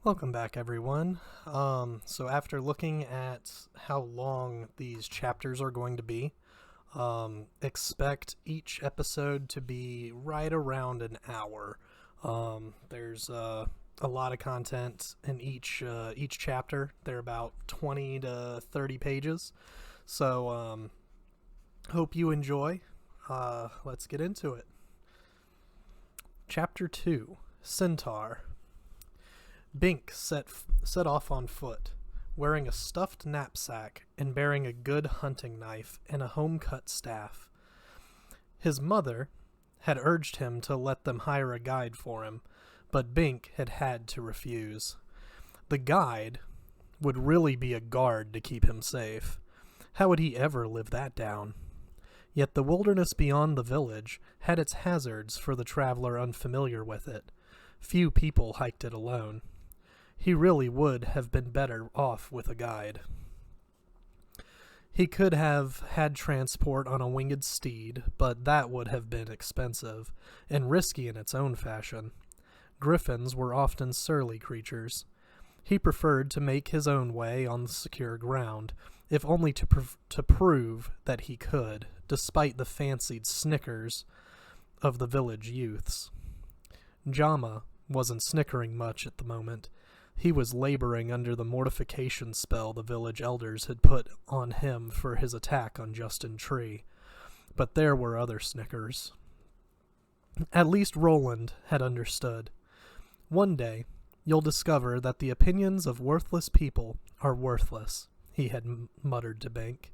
Welcome back, everyone. So after looking at how long these chapters are going to be, expect each episode to be right around an hour. There's a lot of content in each chapter. They're about 20 to 30 pages. So hope you enjoy. Let's get into it. Chapter 2, Centaur. Bink set off on foot, wearing a stuffed knapsack and bearing a good hunting knife and a home-cut staff. His mother had urged him to let them hire a guide for him, but Bink had to refuse. The guide would really be a guard to keep him safe. How would he ever live that down? Yet the wilderness beyond the village had its hazards for the traveler unfamiliar with it. Few people hiked it alone. He really would have been better off with a guide. He could have had transport on a winged steed, but that would have been expensive, and risky in its own fashion. Griffins were often surly creatures. He preferred to make his own way on the secure ground, if only to prove that he could, despite the fancied snickers of the village youths. Jama wasn't snickering much at the moment. He was laboring under the mortification spell the village elders had put on him for his attack on Justin Tree. But there were other snickers. At least Roland had understood. One day, you'll discover that the opinions of worthless people are worthless, he had muttered to Bink.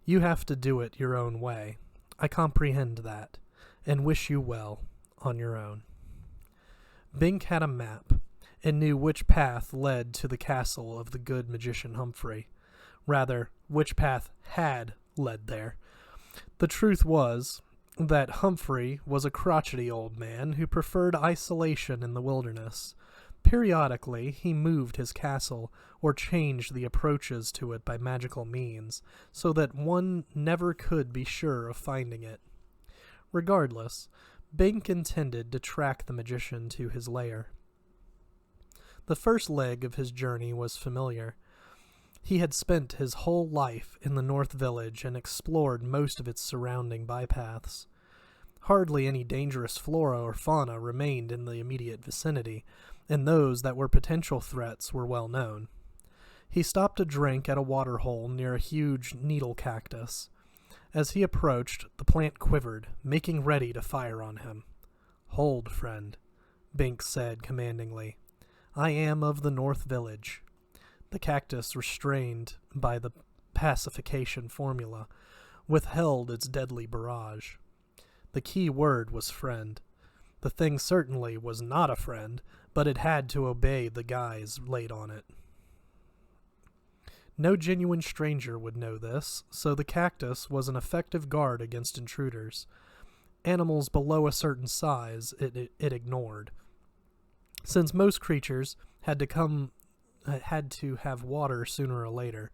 You have to do it your own way. I comprehend that, and wish you well on your own. Bink had a map, and knew which path led to the castle of the good magician Humphrey. Rather, which path had led there. The truth was that Humphrey was a crotchety old man who preferred isolation in the wilderness. Periodically, he moved his castle or changed the approaches to it by magical means, so that one never could be sure of finding it. Regardless, Bink intended to track the magician to his lair. The first leg of his journey was familiar. He had spent his whole life in the North Village and explored most of its surrounding bypaths. Hardly any dangerous flora or fauna remained in the immediate vicinity, and those that were potential threats were well known. He stopped to drink at a water hole near a huge needle cactus. As he approached, the plant quivered, making ready to fire on him. "Hold, friend," Bink said commandingly. "I am of the North Village." The cactus, restrained by the pacification formula, withheld its deadly barrage. The key word was friend. The thing certainly was not a friend, but it had to obey the guise laid on it. No genuine stranger would know this, so the cactus was an effective guard against intruders. Animals below a certain size it ignored. Since most creatures had to have water sooner or later,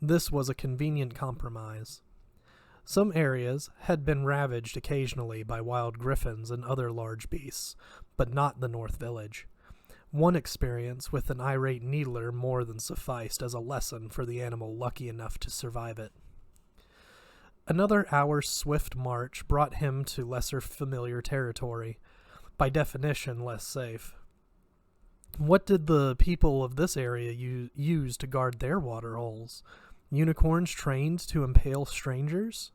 this was a convenient compromise. Some areas had been ravaged occasionally by wild griffins and other large beasts, but not the North Village. One experience with an irate needler more than sufficed as a lesson for the animal lucky enough to survive it. Another hour's swift march brought him to lesser familiar territory, by definition less safe. What did the people of this area use to guard their water holes? Unicorns trained to impale strangers?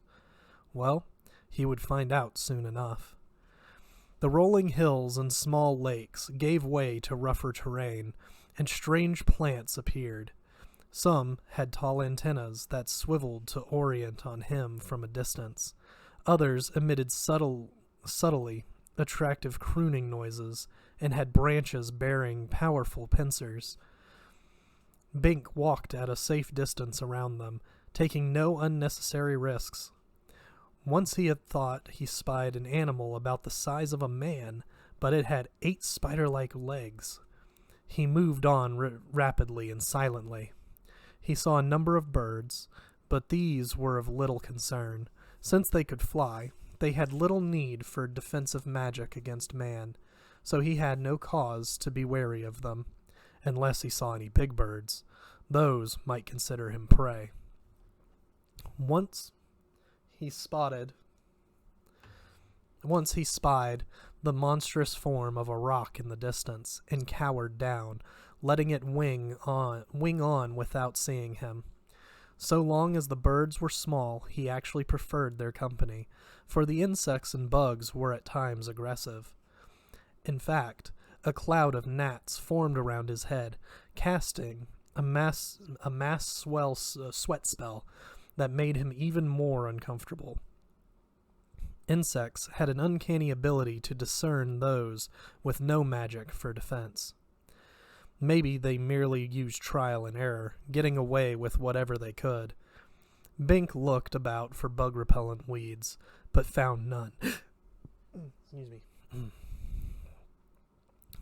Well, he would find out soon enough. The rolling hills and small lakes gave way to rougher terrain, and strange plants appeared. Some had tall antennas that swiveled to orient on him from a distance. Others emitted subtly attractive crooning noises and had branches bearing powerful pincers. Bink walked at a safe distance around them, taking no unnecessary risks. Once he had thought he spied an animal about the size of a man, but it had 8 spider-like legs. He moved on rapidly and silently. He saw a number of birds, but these were of little concern. Since they could fly, they had little need for defensive magic against man, so he had no cause to be wary of them, unless he saw any big birds. Those might consider him prey. Once he spied the monstrous form of a rock in the distance, and cowered down, letting it wing on without seeing him. So long as the birds were small, he actually preferred their company, for the insects and bugs were at times aggressive. In fact, a cloud of gnats formed around his head, casting a mass sweat spell that made him even more uncomfortable. Insects had an uncanny ability to discern those with no magic for defense. Maybe they merely used trial and error, getting away with whatever they could. Bink looked about for bug-repellent weeds, but found none. Excuse me.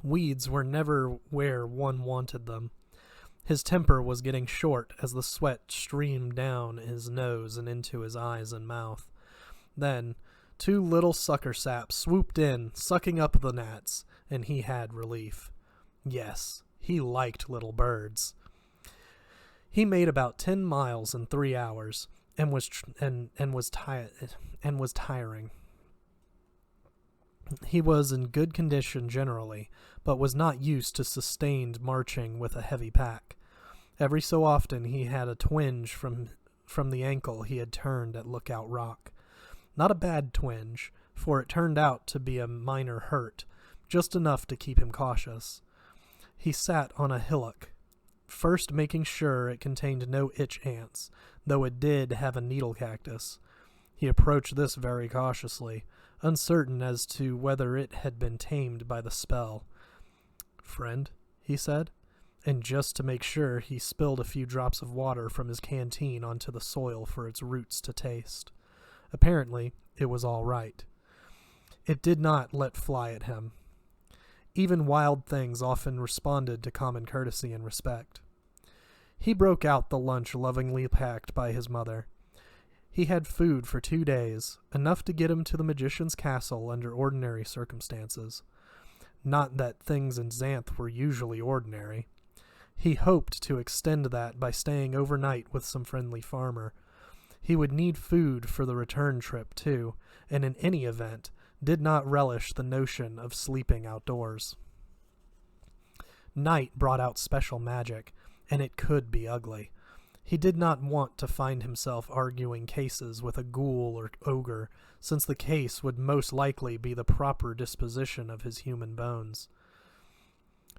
Weeds were never where one wanted them. His temper was getting short as the sweat streamed down his nose and into his eyes and mouth. Then, 2 little sucker saps swooped in, sucking up the gnats, and he had relief. Yes, he liked little birds. He made about 10 miles in 3 hours, and was tiring. He was in good condition generally, but was not used to sustained marching with a heavy pack. Every so often he had a twinge from the ankle he had turned at Lookout Rock. Not a bad twinge, for it turned out to be a minor hurt, just enough to keep him cautious. He sat on a hillock, first making sure it contained no itch ants, though it did have a needle cactus. He approached this very cautiously, uncertain as to whether it had been tamed by the spell. "Friend," he said, and just to make sure he spilled a few drops of water from his canteen onto the soil for its roots to taste. Apparently, it was all right. It did not let fly at him. Even wild things often responded to common courtesy and respect. He broke out the lunch lovingly packed by his mother. He had food for 2 days, enough to get him to the magician's castle under ordinary circumstances. Not that things in Xanth were usually ordinary. He hoped to extend that by staying overnight with some friendly farmer. He would need food for the return trip, too, and in any event, did not relish the notion of sleeping outdoors. Night brought out special magic, and it could be ugly. He did not want to find himself arguing cases with a ghoul or ogre, since the case would most likely be the proper disposition of his human bones.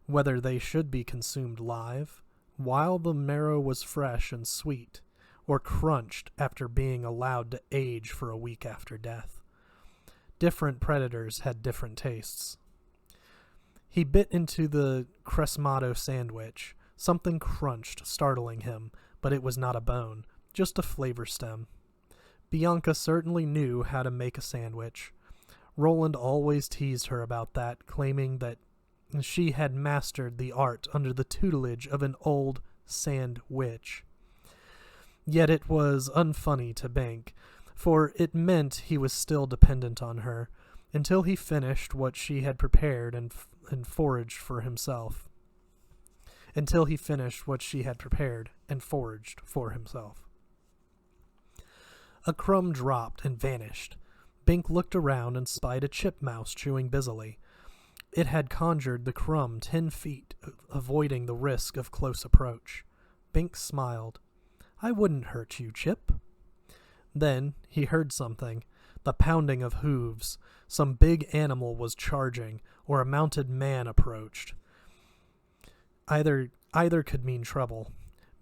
Whether they should be consumed live, while the marrow was fresh and sweet, or crunched after being allowed to age for a week after death. Different predators had different tastes. He bit into the Cresmato sandwich. Something crunched, startling him, but it was not a bone, just a flavor stem. Bianca certainly knew how to make a sandwich. Roland always teased her about that, claiming that she had mastered the art under the tutelage of an old sand witch. Yet it was unfunny to Bink, for it meant he was still dependent on her, until he finished what she had prepared and foraged for himself. A crumb dropped and vanished. Bink looked around and spied a chip mouse chewing busily. It had conjured the crumb 10 feet, avoiding the risk of close approach. Bink smiled. "I wouldn't hurt you, Chip." Then he heard something, the pounding of hooves. Some big animal was charging, or a mounted man approached. Either could mean trouble.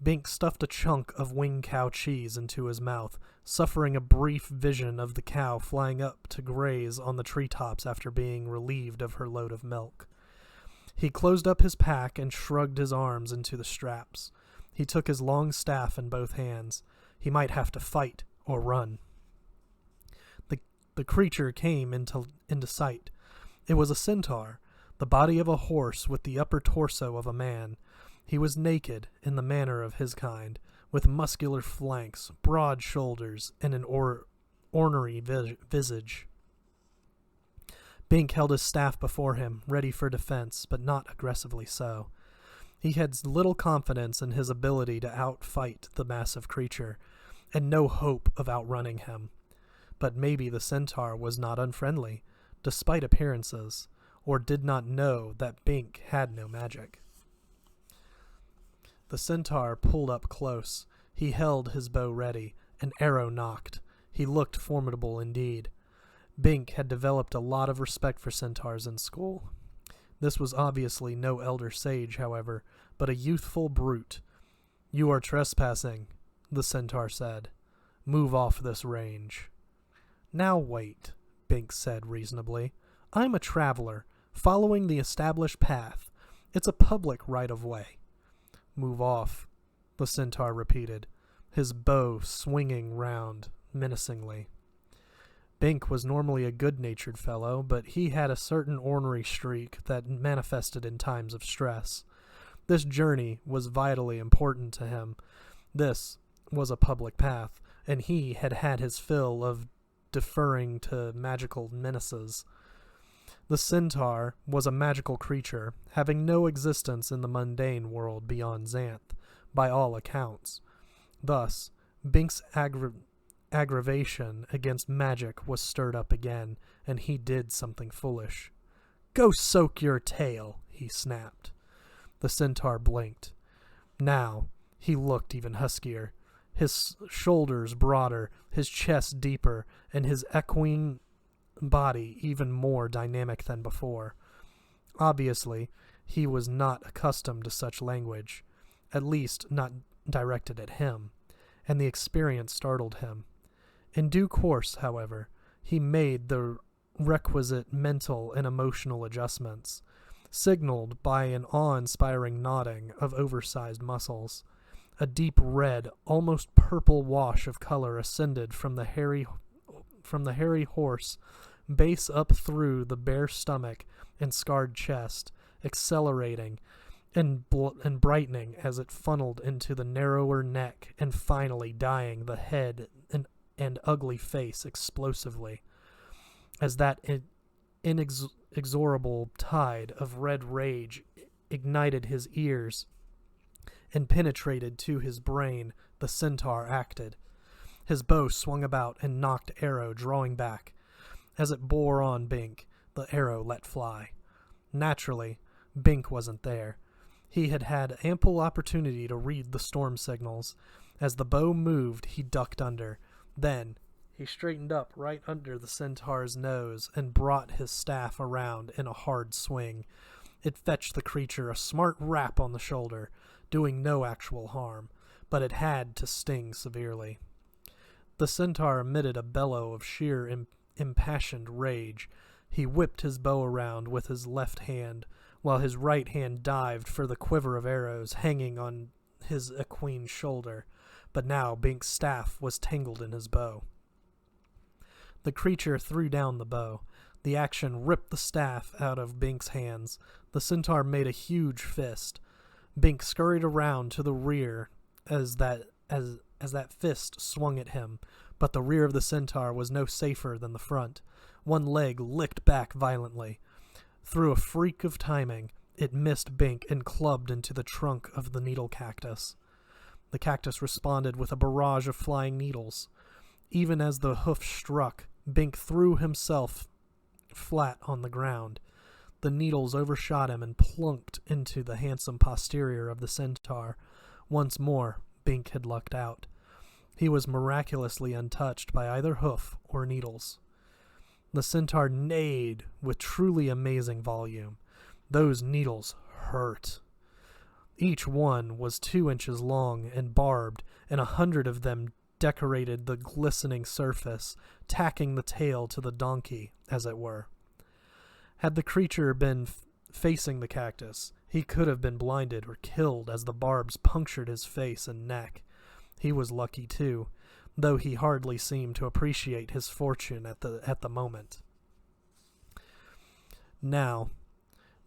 Bink stuffed a chunk of wing cow cheese into his mouth, suffering a brief vision of the cow flying up to graze on the treetops after being relieved of her load of milk. He closed up his pack and shrugged his arms into the straps. He took his long staff in both hands. He might have to fight or run. The creature came into sight. It was a centaur, the body of a horse with the upper torso of a man. He was naked in the manner of his kind, with muscular flanks, broad shoulders, and an ornery visage. Bink held his staff before him, ready for defense, but not aggressively so. He had little confidence in his ability to outfight the massive creature, and no hope of outrunning him. But maybe the centaur was not unfriendly, despite appearances, or did not know that Bink had no magic. The centaur pulled up close. He held his bow ready. An arrow knocked. He looked formidable indeed. Bink had developed a lot of respect for centaurs in school. This was obviously no elder sage, however, but a youthful brute. "You are trespassing," the centaur said. "Move off this range." "Now wait," Bink said reasonably. "I'm a traveler, following the established path. It's a public right-of-way." "Move off," the centaur repeated, his bow swinging round menacingly. Bink was normally a good-natured fellow, but he had a certain ornery streak that manifested in times of stress. This journey was vitally important to him. This was a public path, and he had had his fill of deferring to magical menaces. The centaur was a magical creature, having no existence in the mundane world beyond Xanth, by all accounts. Thus, Bink's aggravation against magic was stirred up again, and he did something foolish. "Go soak your tail," he snapped. The centaur blinked. Now, he looked even huskier, his shoulders broader, his chest deeper, and his equine body even more dynamic than before. Obviously, he was not accustomed to such language, at least not directed at him, and the experience startled him. In due course, however, he made the requisite mental and emotional adjustments, signaled by an awe-inspiring nodding of oversized muscles. A deep red, almost purple wash of color ascended from the hairy horse, base up through the bare stomach and scarred chest, accelerating and brightening as it funneled into the narrower neck and finally dyeing the head and ugly face explosively. As that inexorable tide of red rage ignited his ears and penetrated to his brain, the centaur acted. His bow swung about and knocked arrow drawing back. As it bore on Bink, the arrow let fly. Naturally, Bink wasn't there. He had had ample opportunity to read the storm signals. As the bow moved, he ducked under. Then, he straightened up right under the centaur's nose and brought his staff around in a hard swing. It fetched the creature a smart rap on the shoulder, doing no actual harm, but it had to sting severely. The centaur emitted a bellow of sheer impassioned rage. He whipped his bow around with his left hand, while his right hand dived for the quiver of arrows hanging on his equine's shoulder. But now Bink's staff was tangled in his bow. The creature threw down the bow. The action ripped the staff out of Bink's hands. The centaur made a huge fist. Bink scurried around to the rear as that fist swung at him, but the rear of the centaur was no safer than the front. One leg licked back violently. Through a freak of timing, it missed Bink and clubbed into the trunk of the needle cactus. The cactus responded with a barrage of flying needles. Even as the hoof struck, Bink threw himself flat on the ground. The needles overshot him and plunked into the handsome posterior of the centaur. Once more, Bink had lucked out. He was miraculously untouched by either hoof or needles. The centaur neighed with truly amazing volume. Those needles hurt. Each one was 2 inches long and barbed, and 100 of them decorated the glistening surface, tacking the tail to the donkey, as it were. Had the creature been facing the cactus, he could have been blinded or killed as the barbs punctured his face and neck. He was lucky, too, though he hardly seemed to appreciate his fortune at the moment. Now,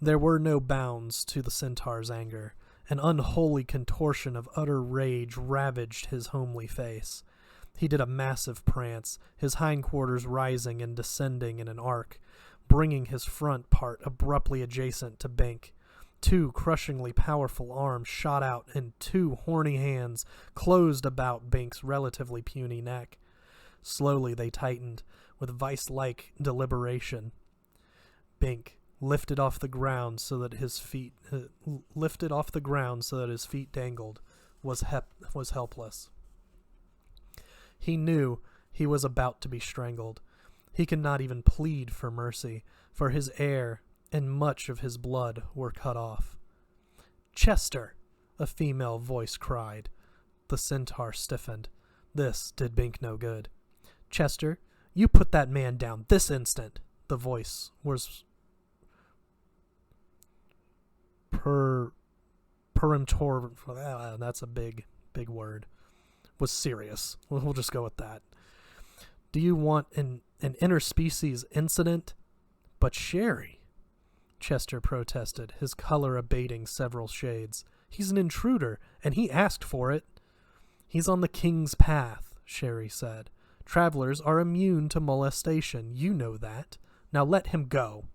there were no bounds to the centaur's anger. An unholy contortion of utter rage ravaged his homely face. He did a massive prance, his hindquarters rising and descending in an arc, bringing his front part abruptly adjacent to Bink. 2 crushingly powerful arms shot out, and 2 horny hands closed about Bink's relatively puny neck. Slowly they tightened, with vice-like deliberation. Bink lifted off the ground so that his feet dangled, was helpless. He knew he was about to be strangled. He could not even plead for mercy, for his air and much of his blood were cut off. "Chester!" a female voice cried. The centaur stiffened. This did Bink no good. "Chester, you put that man down this instant!" The voice was peremptory. That's a big word. Was serious. We'll just go with that. "Do you want an interspecies incident?" "But Sherry," Chester protested, his color abating several shades. "He's an intruder, and he asked for it." "He's on the king's path," Sherry said. "Travelers are immune to molestation. You know that. Now let him go."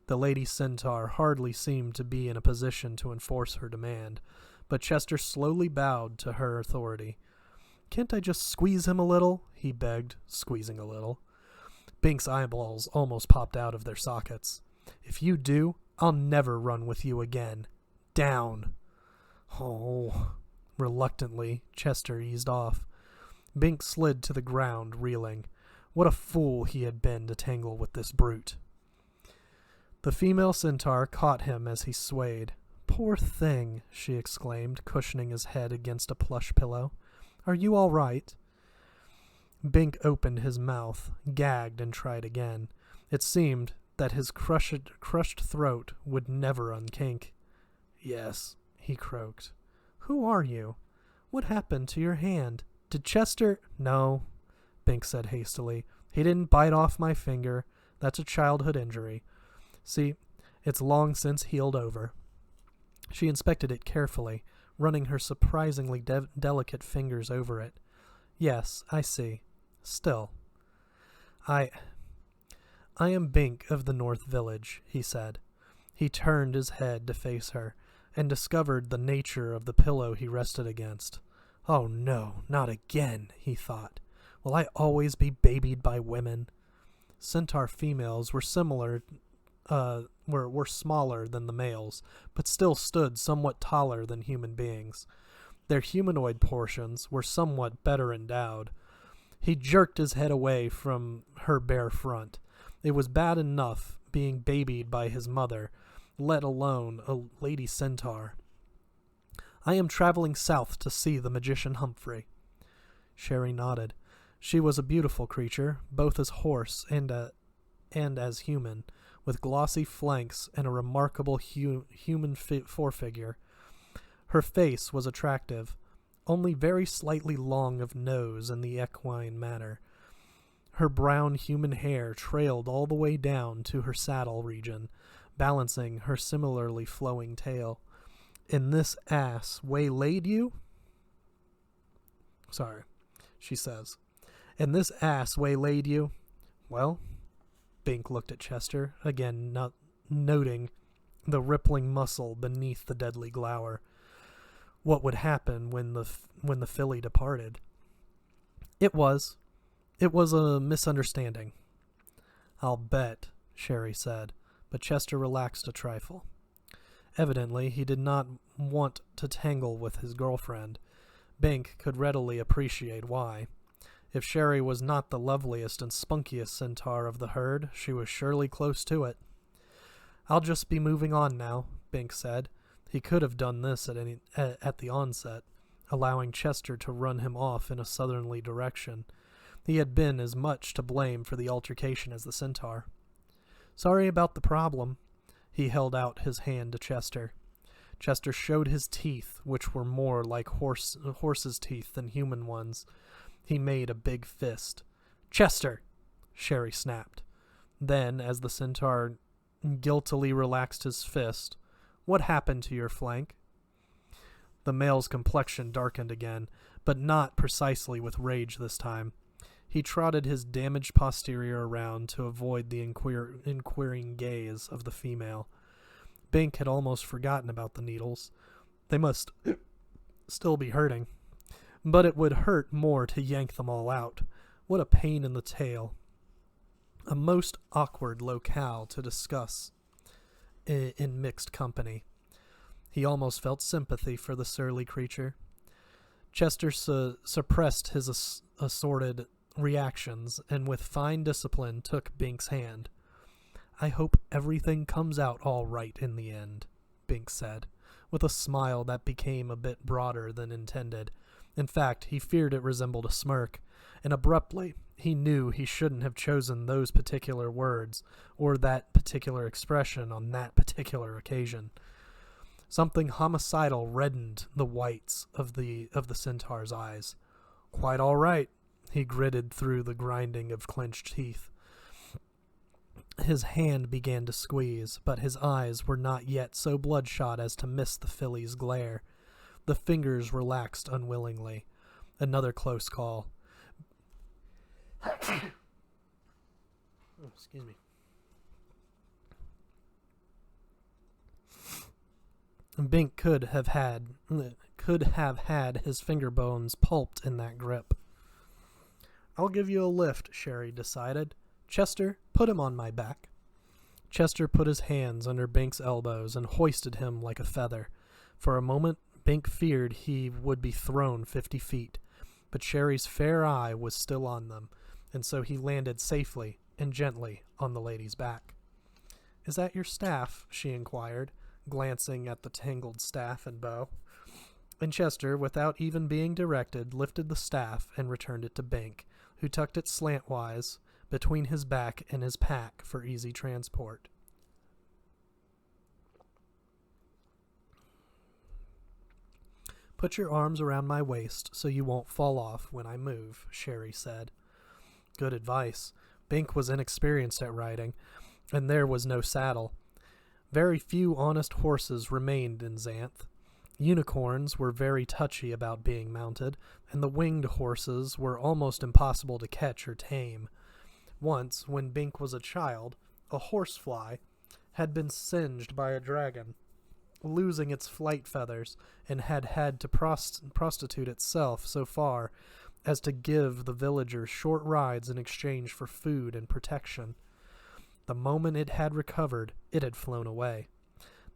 The lady centaur hardly seemed to be in a position to enforce her demand, but Chester slowly bowed to her authority. "Can't I just squeeze him a little?" he begged, squeezing a little. Bink's eyeballs almost popped out of their sockets. "If you do, I'll never run with you again. Down." Oh. Reluctantly, Chester eased off. Bink slid to the ground, reeling. What a fool he had been to tangle with this brute. The female centaur caught him as he swayed. "Poor thing," she exclaimed, cushioning his head against a plush pillow. "Are you all right?" Bink opened his mouth, gagged, and tried again. It seemed that his crushed throat would never unkink. "Yes," he croaked. "Who are you? What happened to your hand? Did Chester—" "No," Bink said hastily. "He didn't bite off my finger. That's a childhood injury. See, it's long since healed over." She inspected it carefully, running her surprisingly delicate fingers over it. "Yes, I see. Still. I am Bink of the North Village," he said. He turned his head to face her, and discovered the nature of the pillow he rested against. "Oh no, not again," he thought. "Will I always be babied by women?" Centaur females were smaller than the males, but still stood somewhat taller than human beings. Their humanoid portions were somewhat better endowed. He jerked his head away from her bare front. It was bad enough being babied by his mother, let alone a lady centaur. "I am traveling south to see the magician Humphrey." Sherry nodded. She was a beautiful creature, both as horse and as human, with glossy flanks and a remarkable human forefigure. Her face was attractive, only very slightly long of nose in the equine manner. Her brown human hair trailed all the way down to her saddle region, balancing her similarly flowing tail. "And this ass waylaid you?" She says. "And this ass waylaid you?" "Well," Bink looked at Chester, again not noting the rippling muscle beneath the deadly glower. What would happen when the filly departed? It was a misunderstanding." "I'll bet," Sherry said, but Chester relaxed a trifle. Evidently, he did not want to tangle with his girlfriend. Bink could readily appreciate why. If Sherry was not the loveliest and spunkiest centaur of the herd, she was surely close to it. "I'll just be moving on now," Bink said. He could have done this at the onset, allowing Chester to run him off in a southerly direction. He had been as much to blame for the altercation as the centaur. "Sorry about the problem." He held out his hand to Chester. Chester showed his teeth, which were more like horse's teeth than human ones. He made a big fist. "Chester!" Sherry snapped. Then, as the centaur guiltily relaxed his fist, "What happened to your flank?" The male's complexion darkened again, but not precisely with rage this time. He trotted his damaged posterior around to avoid the inquiring gaze of the female. Bink had almost forgotten about the needles. They must still be hurting. But it would hurt more to yank them all out. What a pain in the tail. A most awkward locale to discuss in mixed company. He almost felt sympathy for the surly creature. Chester suppressed his assorted reactions and with fine discipline took Bink's hand. "I hope everything comes out all right in the end," Bink said, with a smile that became a bit broader than intended. In fact, he feared it resembled a smirk, and abruptly he knew he shouldn't have chosen those particular words or that particular expression on that particular occasion. Something homicidal reddened the whites of the centaur's eyes. "Quite all right," he gritted through the grinding of clenched teeth. His hand began to squeeze, but his eyes were not yet so bloodshot as to miss the filly's glare. The fingers relaxed unwillingly. Another close call. Oh, excuse me. Bink could have had his finger bones pulped in that grip. "I'll give you a lift," Sherry decided. "Chester, put him on my back." Chester put his hands under Bink's elbows and hoisted him like a feather. For a moment, Bink feared he would be thrown 50 feet, but Sherry's fair eye was still on them, and so he landed safely and gently on the lady's back. "Is that your staff?" she inquired, glancing at the tangled staff and bow. And Chester, without even being directed, lifted the staff and returned it to Bink, who tucked it slantwise between his back and his pack for easy transport. "Put your arms around my waist so you won't fall off when I move," Sherry said. Good advice. Bink was inexperienced at riding, and there was no saddle. Very few honest horses remained in Xanth. Unicorns were very touchy about being mounted, and the winged horses were almost impossible to catch or tame. Once, when Bink was a child, a horsefly had been singed by a dragon, losing its flight feathers, and had to prostitute itself so far as to give the villagers short rides in exchange for food and protection. The moment it had recovered, it had flown away.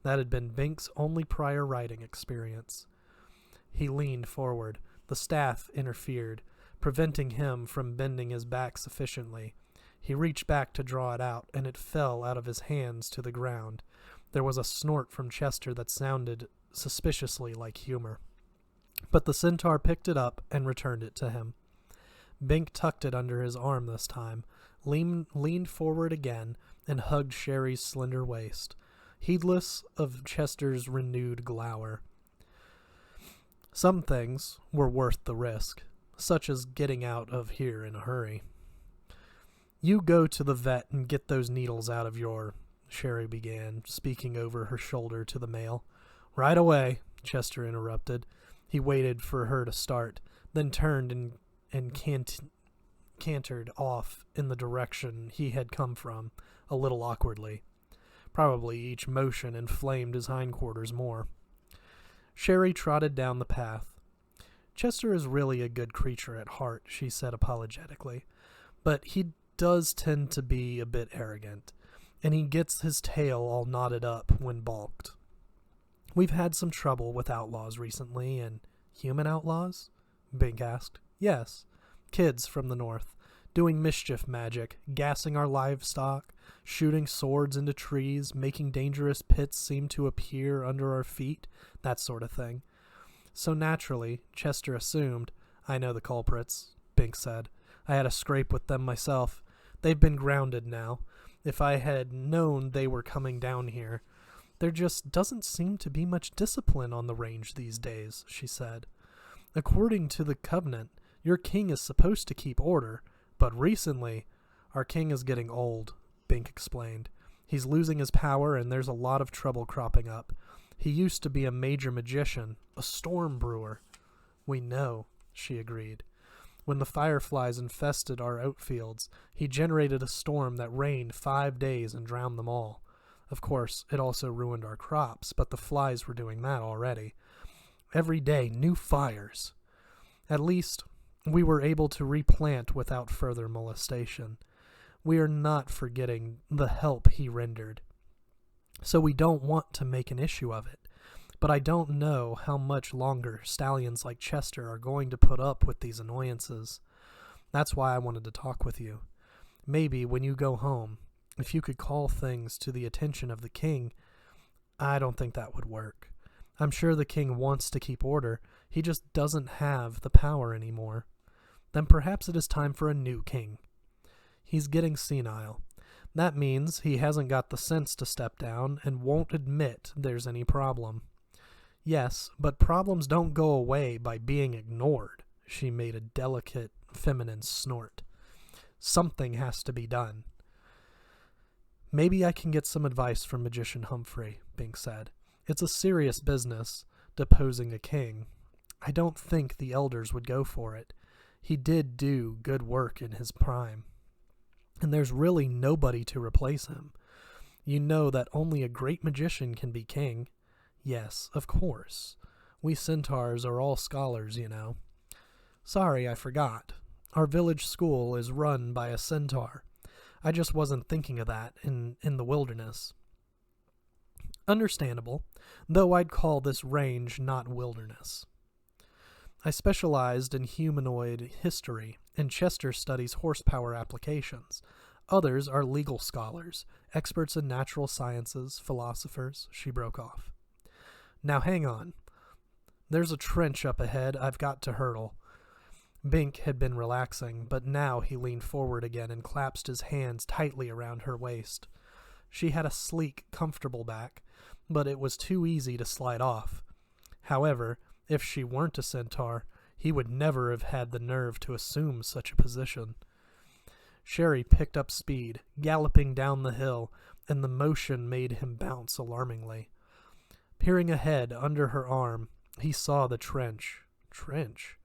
That had been Bink's only prior riding experience. He leaned forward. The staff interfered, preventing him from bending his back sufficiently. He reached back to draw it out, and it fell out of his hands to the ground. There was a snort from Chester that sounded suspiciously like humor. But the centaur picked it up and returned it to him. Bink tucked it under his arm this time, leaned forward again, and hugged Sherry's slender waist, heedless of Chester's renewed glower. Some things were worth the risk, such as getting out of here in a hurry. "You go to the vet and get those needles out of your—" Sherry began, speaking over her shoulder to the male. "Right away," Chester interrupted. He waited for her to start, then turned and cantered off in the direction he had come from, a little awkwardly. Probably each motion inflamed his hindquarters more. Sherry trotted down the path. "Chester is really a good creature at heart," she said apologetically, "but he does tend to be a bit arrogant, and he gets his tail all knotted up when balked. We've had some trouble with outlaws recently, and—" "Human outlaws?" Bink asked. "Yes. Kids from the north, doing mischief magic, gassing our livestock, shooting swords into trees, making dangerous pits seem to appear under our feet, that sort of thing." So naturally, Chester assumed, "I know the culprits," Bink said. "I had a scrape with them myself. They've been grounded now. If I had known they were coming down here—" "There just doesn't seem to be much discipline on the range these days," she said. "According to the covenant, your king is supposed to keep order, but recently—" "Our king is getting old," Bink explained. "He's losing his power, and there's a lot of trouble cropping up. He used to be a major magician, a storm brewer." "We know," she agreed. When the fireflies infested our oatfields, he generated a storm that rained 5 days and drowned them all. Of course, it also ruined our crops, but the flies were doing that already. Every day, new fires. At least, we were able to replant without further molestation. We are not forgetting the help he rendered, so we don't want to make an issue of it. But I don't know how much longer stallions like Chester are going to put up with these annoyances. That's why I wanted to talk with you. Maybe when you go home, if you could call things to the attention of the king. I don't think that would work. I'm sure the king wants to keep order. He just doesn't have the power anymore. Then perhaps it is time for a new king. He's getting senile. That means he hasn't got the sense to step down and won't admit there's any problem. Yes, but problems don't go away by being ignored. She made a delicate, feminine snort. Something has to be done. Maybe I can get some advice from Magician Humphrey, Bink said. It's a serious business, deposing a king. I don't think the elders would go for it. He did do good work in his prime. And there's really nobody to replace him. You know that only a great magician can be king. Yes, of course. We centaurs are all scholars, you know. Sorry, I forgot. Our village school is run by a centaur. I just wasn't thinking of that in the wilderness. Understandable, though I'd call this range not wilderness. I specialized in humanoid history, and Chester studies horsepower applications. Others are legal scholars, experts in natural sciences, philosophers. She broke off. Now hang on. There's a trench up ahead I've got to hurdle. Bink had been relaxing, but now he leaned forward again and clasped his hands tightly around her waist. She had a sleek, comfortable back, but it was too easy to slide off. However, if she weren't a centaur, he would never have had the nerve to assume such a position. Sherry picked up speed, galloping down the hill, and the motion made him bounce alarmingly. Peering ahead under her arm, he saw the trench. Trench?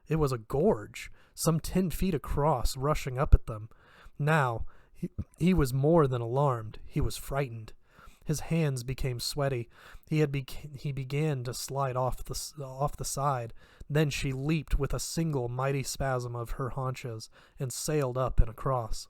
It was a gorge, some 10 feet across, rushing up at them. Now, he was more than alarmed. He was frightened. His hands became sweaty. He began to slide off the side. Then she leaped with a single mighty spasm of her haunches and sailed up and across.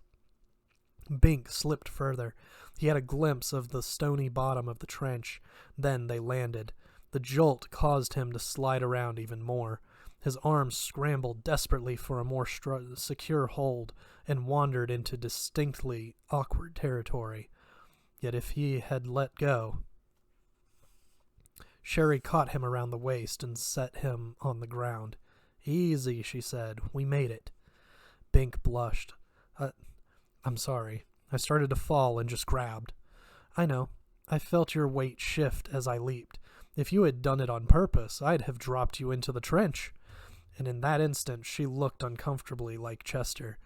Bink slipped further. He had a glimpse of the stony bottom of the trench. Then they landed. The jolt caused him to slide around even more. His arms scrambled desperately for a more secure hold and wandered into distinctly awkward territory. Yet if he had let go... Sherry caught him around the waist and set him on the ground. "Easy," she said. "We made it." Bink blushed. I'm sorry. I started to fall and just grabbed." "I know. I felt your weight shift as I leaped. If you had done it on purpose, I'd have dropped you into the trench." And in that instant she looked uncomfortably like Chester.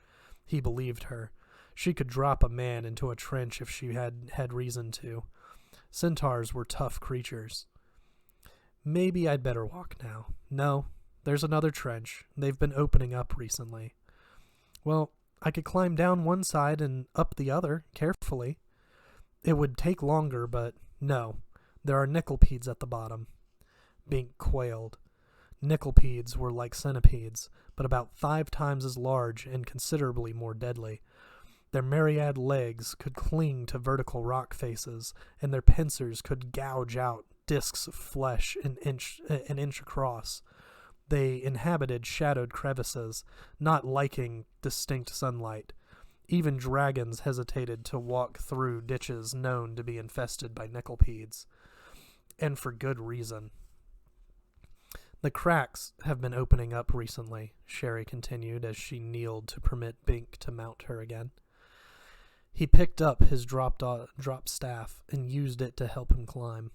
He believed her. She could drop a man into a trench if she had reason to. Centaurs were tough creatures. "Maybe I'd better walk now." "No, there's another trench. They've been opening up recently." "Well, I could climb down one side and up the other, carefully." "It would take longer, but no. There are nickelpedes at the bottom." Bink quailed. Nickelpedes were like centipedes, but about 5 times as large and considerably more deadly. Their myriad legs could cling to vertical rock faces, and their pincers could gouge out discs of flesh an inch across. They inhabited shadowed crevices, not liking distinct sunlight. Even dragons hesitated to walk through ditches known to be infested by nickelpedes. And for good reason. "The cracks have been opening up recently," Sherry continued as she kneeled to permit Bink to mount her again. He picked up his dropped staff and used it to help him climb.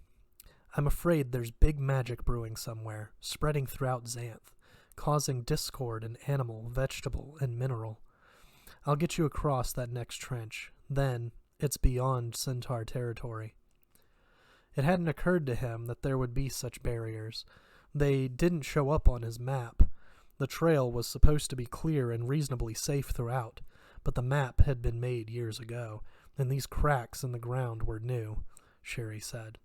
"I'm afraid there's big magic brewing somewhere, spreading throughout Xanth, causing discord in animal, vegetable, and mineral. I'll get you across that next trench. Then it's beyond centaur territory." It hadn't occurred to him that there would be such barriers. They didn't show up on his map. The trail was supposed to be clear and reasonably safe throughout, but the map had been made years ago, and these cracks in the ground were new, Sherry said.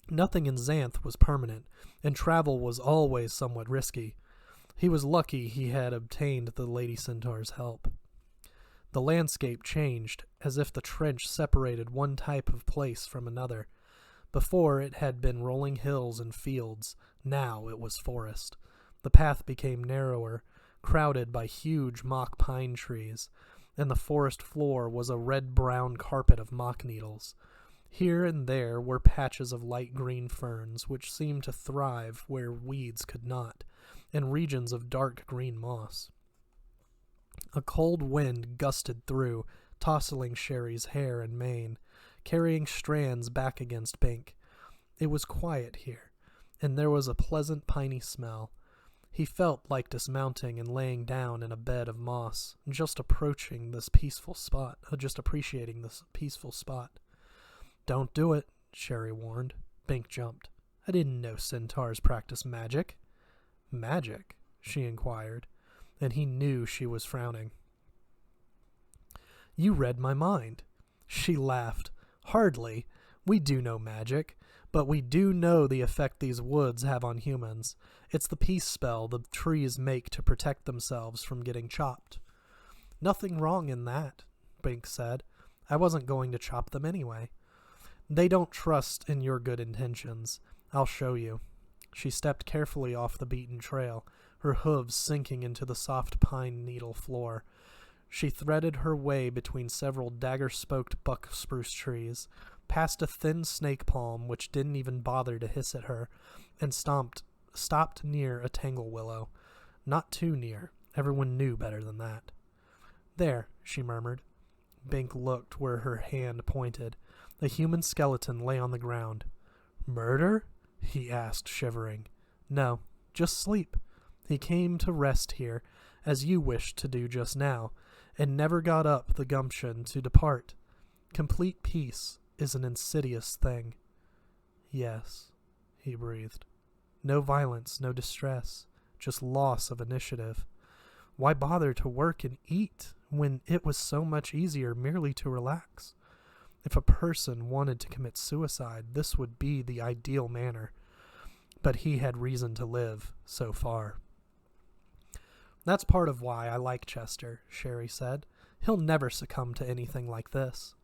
Nothing in Xanth was permanent, and travel was always somewhat risky. He was lucky he had obtained the Lady Centaur's help. The landscape changed, as if the trench separated one type of place from another. Before it had been rolling hills and fields, now it was forest. The path became narrower, crowded by huge mock pine trees, and the forest floor was a red-brown carpet of mock needles. Here and there were patches of light green ferns which seemed to thrive where weeds could not, and regions of dark green moss. A cold wind gusted through, tousling Sherry's hair and mane, carrying strands back against Bink. It was quiet here, and there was a pleasant piney smell. He felt like dismounting and laying down in a bed of moss, just approaching this peaceful spot, just appreciating this peaceful spot. "Don't do it," Sherry warned. Bink jumped. "I didn't know centaurs practice magic." "Magic?" she inquired, and he knew she was frowning. "You read my mind." She laughed. "Hardly. We do know magic, but we do know the effect these woods have on humans. It's the peace spell the trees make to protect themselves from getting chopped." "Nothing wrong in that," Bink said. "I wasn't going to chop them anyway." "They don't trust in your good intentions. I'll show you." She stepped carefully off the beaten trail, her hooves sinking into the soft pine needle floor. She threaded her way between several dagger-spoked buck spruce trees, past a thin snake palm which didn't even bother to hiss at her, and stopped near a tangle willow. Not too near. Everyone knew better than that. "There," she murmured. Bink looked where her hand pointed. A human skeleton lay on the ground. "Murder?" he asked, shivering. "No, just sleep. He came to rest here, as you wished to do just now, and never got up the gumption to depart. Complete peace is an insidious thing." "Yes," he breathed. "No violence, no distress, just loss of initiative. Why bother to work and eat when it was so much easier merely to relax? If a person wanted to commit suicide, this would be the ideal manner. But he had reason to live, so far." "That's part of why I like Chester," Sherry said. "He'll never succumb to anything like this."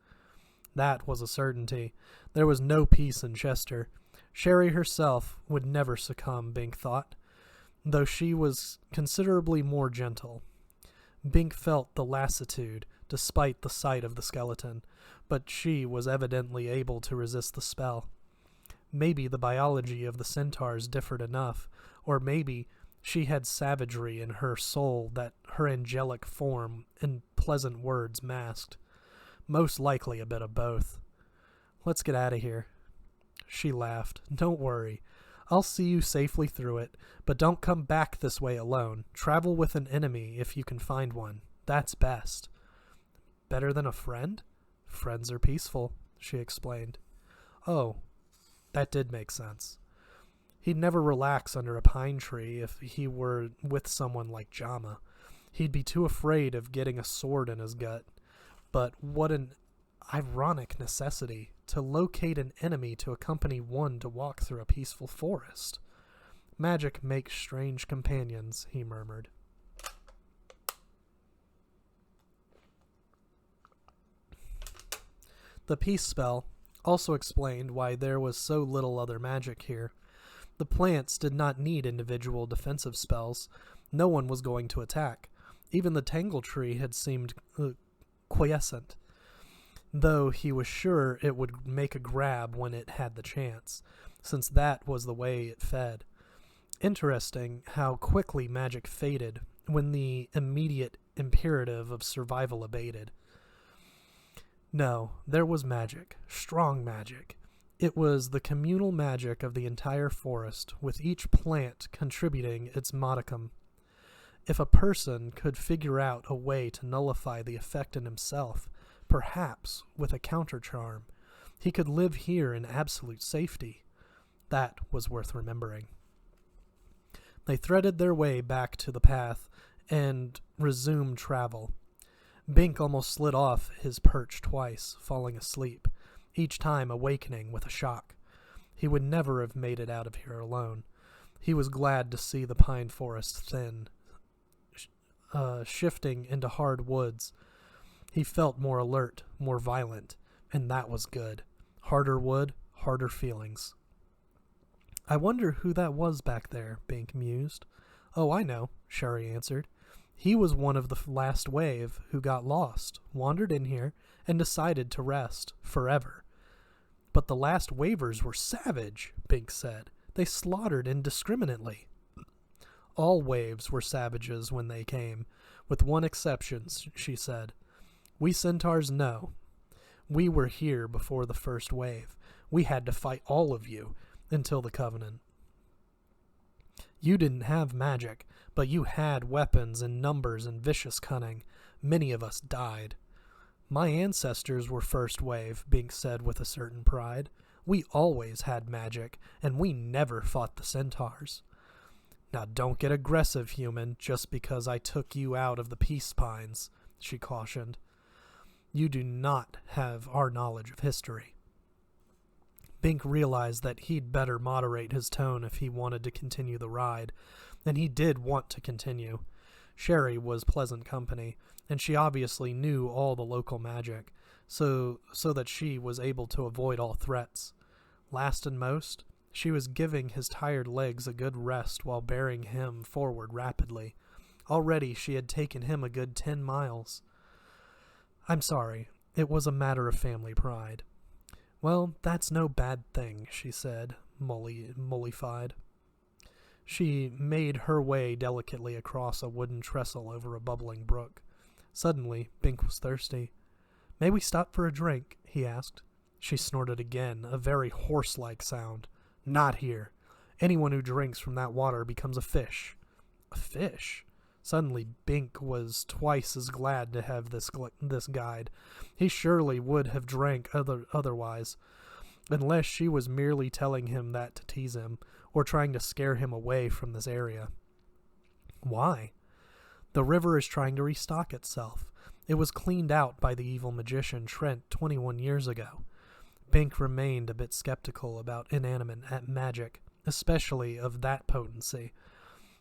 That was a certainty. There was no peace in Chester. Sherry herself would never succumb, Bink thought, though she was considerably more gentle. Bink felt the lassitude, despite the sight of the skeleton, but she was evidently able to resist the spell. Maybe the biology of the centaurs differed enough, or maybe she had savagery in her soul that her angelic form and pleasant words masked. Most likely a bit of both. "Let's get out of here." She laughed. "Don't worry. I'll see you safely through it, but don't come back this way alone. Travel with an enemy if you can find one. That's best." "Better than a friend? Friends are peaceful," she explained. Oh, that did make sense. He'd never relax under a pine tree if he were with someone like Jama. He'd be too afraid of getting a sword in his gut. But what an ironic necessity to locate an enemy to accompany one to walk through a peaceful forest. "Magic makes strange companions," he murmured. The peace spell also explained why there was so little other magic here. The plants did not need individual defensive spells. No one was going to attack. Even the tangle tree had seemed quiescent, though he was sure it would make a grab when it had the chance, since that was the way it fed. Interesting how quickly magic faded when the immediate imperative of survival abated. No, there was magic, strong magic. It was the communal magic of the entire forest, with each plant contributing its modicum. If a person could figure out a way to nullify the effect in himself, perhaps with a counter-charm, he could live here in absolute safety. That was worth remembering. They threaded their way back to the path and resumed travel. Bink almost slid off his perch twice, falling asleep, each time awakening with a shock. He would never have made it out of here alone. He was glad to see the pine forest thin, shifting into hard woods. He felt more alert, more violent, and that was good. Harder wood, harder feelings. I wonder who that was back there, Bink mused. Oh, I know, Sherry answered. He was one of the last wave who got lost, wandered in here, and decided to rest forever. But the last wavers were savage, Bink said. They slaughtered indiscriminately. All waves were savages when they came, with one exception, she said. We centaurs know. We were here before the first wave. We had to fight all of you until the Covenant. You didn't have magic, but you had weapons and numbers and vicious cunning. Many of us died. My ancestors were first wave, Bink said with a certain pride. We always had magic, and we never fought the centaurs. Now don't get aggressive, human, just because I took you out of the peace pines, she cautioned. You do not have our knowledge of history. Bink realized that he'd better moderate his tone if he wanted to continue the ride, and he did want to continue. Sherry was pleasant company, and she obviously knew all the local magic, so that she was able to avoid all threats. Last and most, she was giving his tired legs a good rest while bearing him forward rapidly. Already she had taken him a good 10 miles. I'm sorry, it was a matter of family pride. Well, that's no bad thing, she said, mollified. She made her way delicately across a wooden trestle over a bubbling brook. Suddenly, Bink was thirsty. May we stop for a drink? He asked. She snorted again, a very horse-like sound. Not here. Anyone who drinks from that water becomes a fish. A fish? Suddenly, Bink was twice as glad to have this guide. He surely would have drank otherwise, unless she was merely telling him that to tease him, or trying to scare him away from this area. Why? The river is trying to restock itself. It was cleaned out by the evil magician Trent 21 years ago. Bink remained a bit skeptical about inanimate magic, especially of that potency.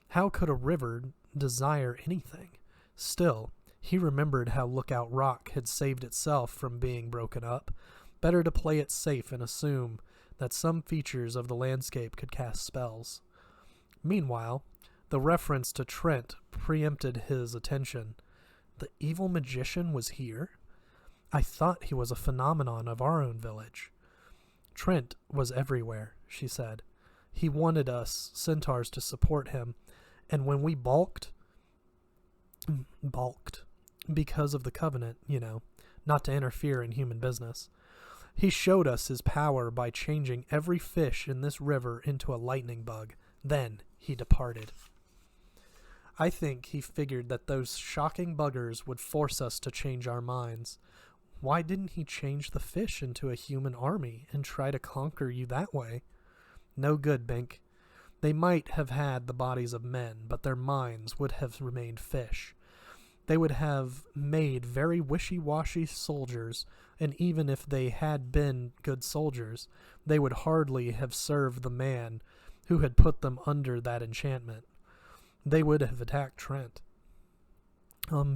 How could a river desire anything? Still, he remembered how Lookout Rock had saved itself from being broken up. Better to play it safe and assume that some features of the landscape could cast spells. Meanwhile, the reference to Trent preempted his attention. The evil magician was here? I thought he was a phenomenon of our own village. Trent was everywhere, she said. He wanted us, centaurs, to support him, and when we balked, because of the Covenant, not to interfere in human business, he showed us his power by changing every fish in this river into a lightning bug. Then he departed. I think he figured that those shocking buggers would force us to change our minds. Why didn't he change the fish into a human army and try to conquer you that way? No good, Bink. They might have had the bodies of men, but their minds would have remained fish. They would have made very wishy-washy soldiers, and even if they had been good soldiers, they would hardly have served the man who had put them under that enchantment. They would have attacked Trent.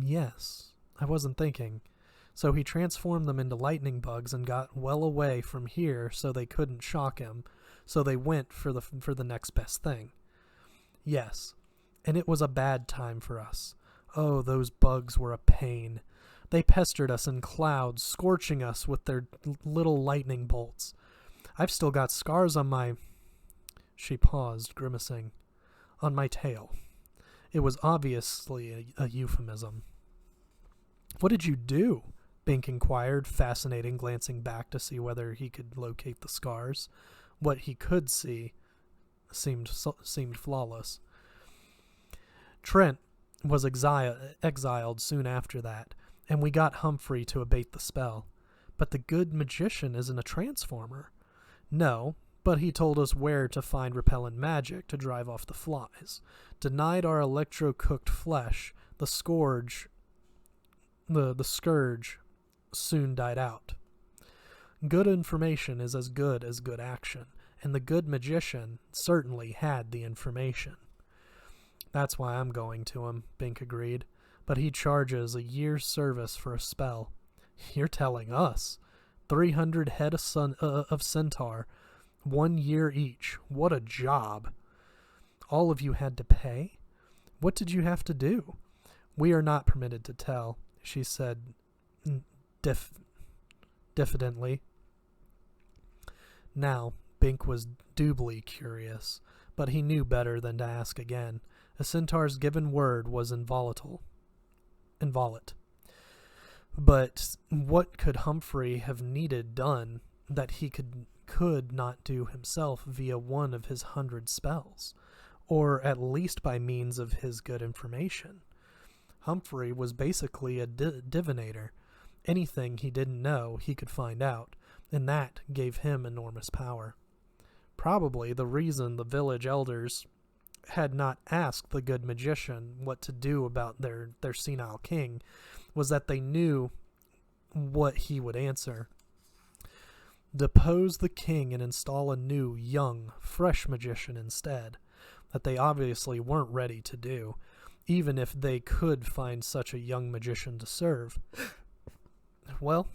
Yes. I wasn't thinking. So he transformed them into lightning bugs and got well away from here so they couldn't shock him, so they went for the next best thing. Yes, and it was a bad time for us. Oh, those bugs were a pain. They pestered us in clouds, scorching us with their little lightning bolts. I've still got scars on my... She paused, grimacing. On my tail. It was obviously a euphemism. What did you do? Bink inquired, fascinating, glancing back to see whether he could locate the scars. What he could see seemed flawless. Trent was exiled soon after that, and we got Humphrey to abate the spell. But the good magician isn't a transformer. No, But he told us where to find repellent magic to drive off the flies, denied our electro-cooked flesh, the scourge soon died out. Good information is as good action, and the good magician certainly had the information. That's why I'm going to him, Bink agreed, but he charges a year's service for a spell. You're telling us. 300 head of centaur, 1 year each. What a job. All of you had to pay? What did you have to do? We are not permitted to tell, she said diffidently. Now, Bink was doubly curious, but he knew better than to ask again. A centaur's given word was inviolate. But what could Humphrey have needed done that he could not do himself via one of his 100 spells, or at least by means of his good information? Humphrey was basically a divinator. Anything he didn't know, he could find out, and that gave him enormous power. Probably the reason the village elders had not asked the good magician what to do about their senile king was that they knew what he would answer. Depose the king and install a new, young, fresh magician instead, that they obviously weren't ready to do, even if they could find such a young magician to serve. Well,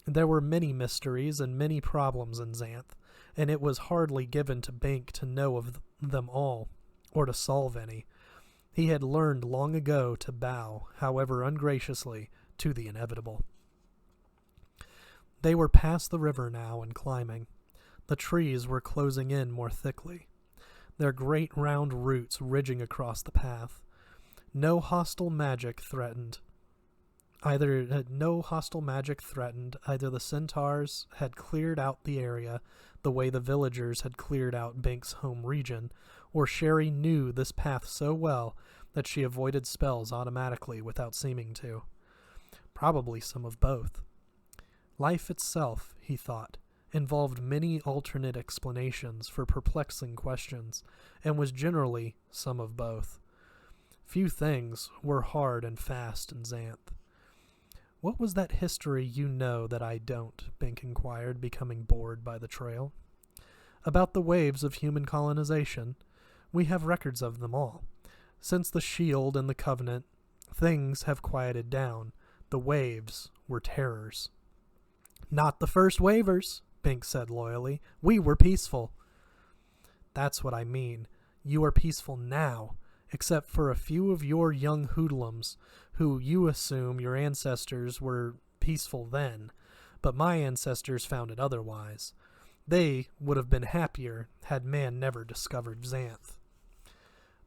there were many mysteries and many problems in Xanth, and it was hardly given to Bink to know of them all, or to solve any. He had learned long ago to bow, however ungraciously, to the inevitable. They were past the river now and climbing. The trees were closing in more thickly, their great round roots ridging across the path. No hostile magic threatened. Either the centaurs had cleared out the area the way the villagers had cleared out Bink's home region, or Sherry knew this path so well that she avoided spells automatically without seeming to. Probably some of both. Life itself, he thought, involved many alternate explanations for perplexing questions, and was generally some of both. Few things were hard and fast in Xanth. What was that history you know that I don't? Bink inquired, becoming bored by the trail. About the waves of human colonization. We have records of them all. Since the Shield and the Covenant, things have quieted down. The waves were terrors. Not the first wavers, Bink said loyally. We were peaceful. That's what I mean. You are peaceful now, except for a few of your young hoodlums, who you assume your ancestors were peaceful then, but my ancestors found it otherwise. They would have been happier had man never discovered Xanth.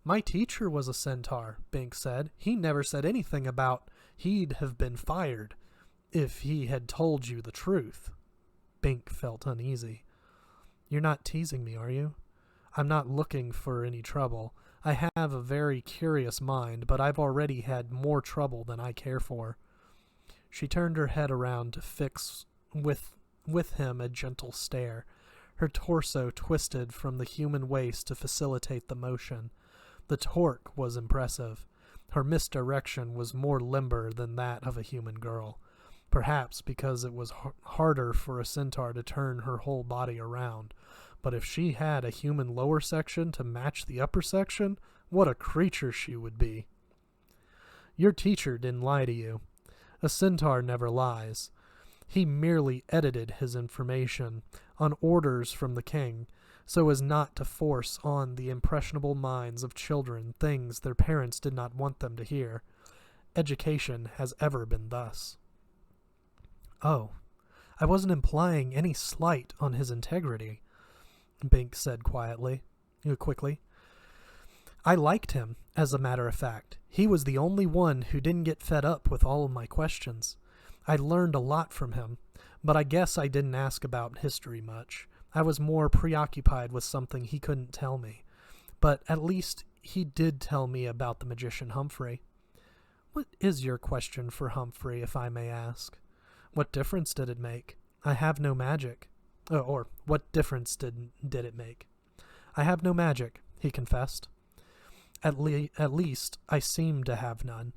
My teacher was a centaur, Bink said. He never said anything about he'd have been fired if he had told you the truth. Bink felt uneasy. You're not teasing me, are you? I'm not looking for any trouble. I have a very curious mind, but I've already had more trouble than I care for. She turned her head around to fix with him a gentle stare. Her torso twisted from the human waist to facilitate the motion. The torque was impressive. Her misdirection was more limber than that of a human girl. Perhaps because it was harder for a centaur to turn her whole body around. But if she had a human lower section to match the upper section, what a creature she would be. Your teacher didn't lie to you. A centaur never lies. He merely edited his information on orders from the king, so as not to force on the impressionable minds of children things their parents did not want them to hear. Education has ever been thus. Oh, I wasn't implying any slight on his integrity, Bink said quickly. I liked him, as a matter of fact. He was the only one who didn't get fed up with all of my questions. I learned a lot from him, but I guess I didn't ask about history much. I was more preoccupied with something he couldn't tell me. But at least he did tell me about the magician Humphrey. What is your question for Humphrey, if I may ask? What difference did it make? I have no magic. Or what difference did it make? I have no magic, he confessed. At least I seem to have none.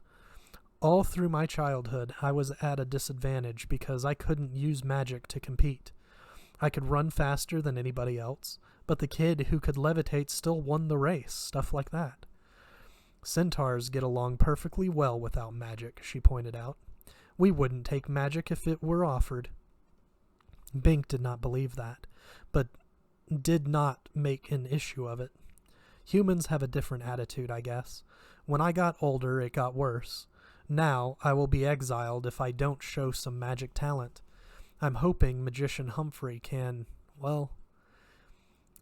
All through my childhood, I was at a disadvantage because I couldn't use magic to compete. I could run faster than anybody else, but the kid who could levitate still won the race, stuff like that. Centaurs get along perfectly well without magic, she pointed out. We wouldn't take magic if it were offered. Bink did not believe that, but did not make an issue of it. Humans have a different attitude, I guess. When I got older, it got worse. Now, I will be exiled if I don't show some magic talent. I'm hoping Magician Humphrey can, well,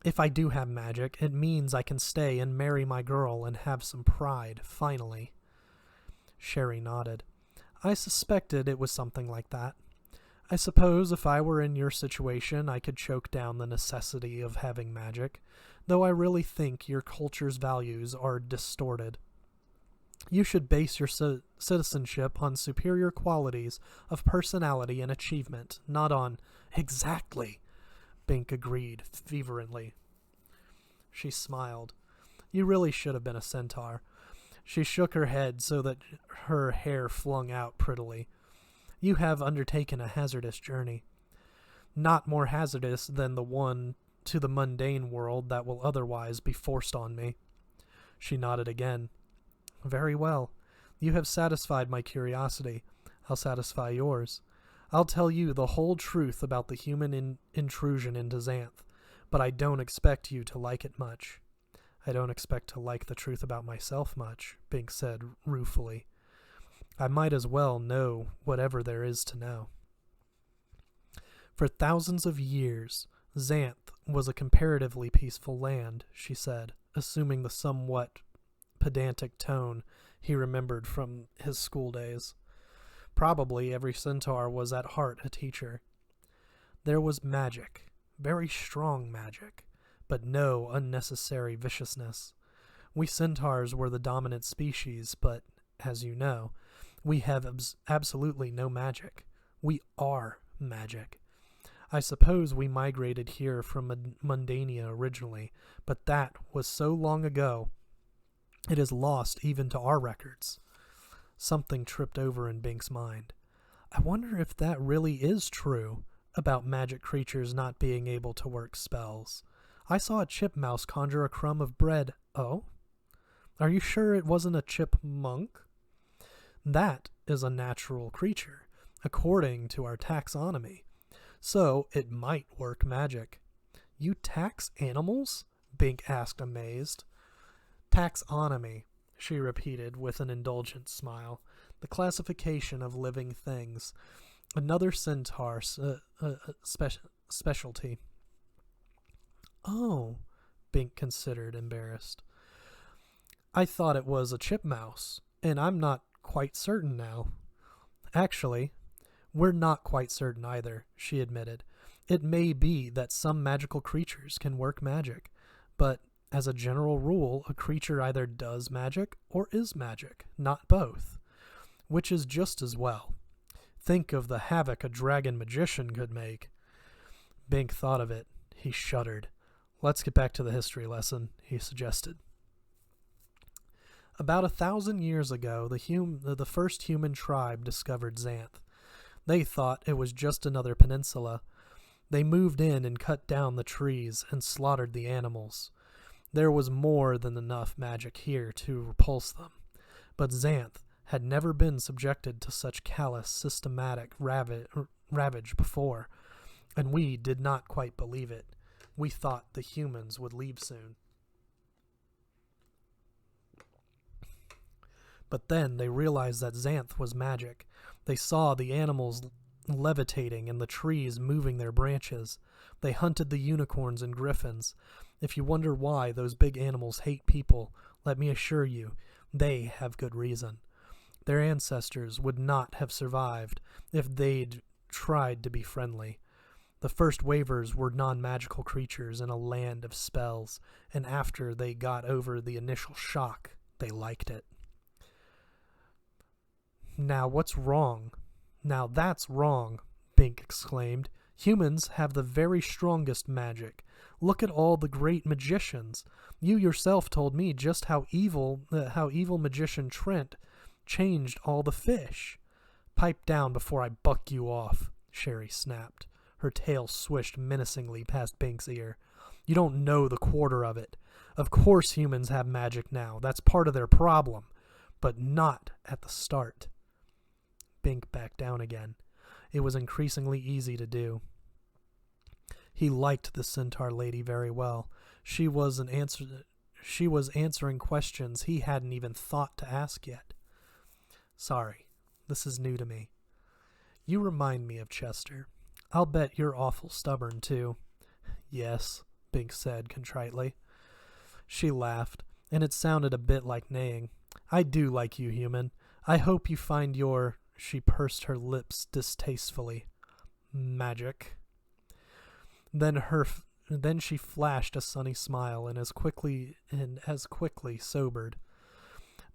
if I do have magic, it means I can stay and marry my girl and have some pride, finally. Sherry nodded. I suspected it was something like that. I suppose if I were in your situation, I could choke down the necessity of having magic, though I really think your culture's values are distorted. You should base your citizenship on superior qualities of personality and achievement, not on exactly, Bink agreed fervently. She smiled. You really should have been a centaur. She shook her head so that her hair flung out prettily. You have undertaken a hazardous journey. Not more hazardous than the one to the mundane world that will otherwise be forced on me. She nodded again. Very well. You have satisfied my curiosity. I'll satisfy yours. I'll tell you the whole truth about the human intrusion into Xanth, but I don't expect you to like it much. I don't expect to like the truth about myself much, Bink said ruefully. I might as well know whatever there is to know. For thousands of years, Xanth was a comparatively peaceful land, she said, assuming the somewhat pedantic tone he remembered from his school days. Probably every centaur was at heart a teacher. There was magic, very strong magic, but no unnecessary viciousness. We centaurs were the dominant species, but, as you know, we have absolutely no magic. We are magic. I suppose we migrated here from Mundania originally, but that was so long ago, it is lost even to our records. Something tripped over in Bink's mind. I wonder if that really is true about magic creatures not being able to work spells. I saw a chip mouse conjure a crumb of bread. Oh? Are you sure it wasn't a chipmunk? That is a natural creature, according to our taxonomy. So it might work magic. You tax animals? Bink asked, amazed. Taxonomy, she repeated with an indulgent smile. The classification of living things. Another centaur specialty. Oh, Bink considered, embarrassed. I thought it was a chip mouse, and I'm not quite certain now. Actually, we're not quite certain either, she admitted. It may be that some magical creatures can work magic, but as a general rule, a creature either does magic or is magic, not both, which is just as well. Think of the havoc a dragon magician could make. Bink thought of it. He shuddered. Let's get back to the history lesson, he suggested. About 1,000 years ago, the first human tribe discovered Xanth. They thought it was just another peninsula. They moved in and cut down the trees and slaughtered the animals. There was more than enough magic here to repulse them. But Xanth had never been subjected to such callous, systematic ravage before, and we did not quite believe it. We thought the humans would leave soon. But then they realized that Xanth was magic. They saw the animals levitating and the trees moving their branches. They hunted the unicorns and griffins. If you wonder why those big animals hate people, let me assure you, they have good reason. Their ancestors would not have survived if they'd tried to be friendly. The first Wavers were non-magical creatures in a land of spells, and after they got over the initial shock, they liked it. Now what's wrong? Now that's wrong, Bink exclaimed. Humans have the very strongest magic. Look at all the great magicians. You yourself told me just how evil magician Trent changed all the fish. Pipe down before I buck you off, Sherry snapped. Her tail swished menacingly past Bink's ear. You don't know the quarter of it. Of course humans have magic now. That's part of their problem. But not at the start. Bink backed down again. It was increasingly easy to do. He liked the centaur lady very well. She was answering questions he hadn't even thought to ask yet. Sorry, this is new to me. You remind me of Chester. I'll bet you're awful stubborn, too. Yes, Bink said contritely. She laughed, and it sounded a bit like neighing. I do like you, human. I hope you find your... She pursed her lips distastefully. Magic. Then she flashed a sunny smile and as quickly sobered.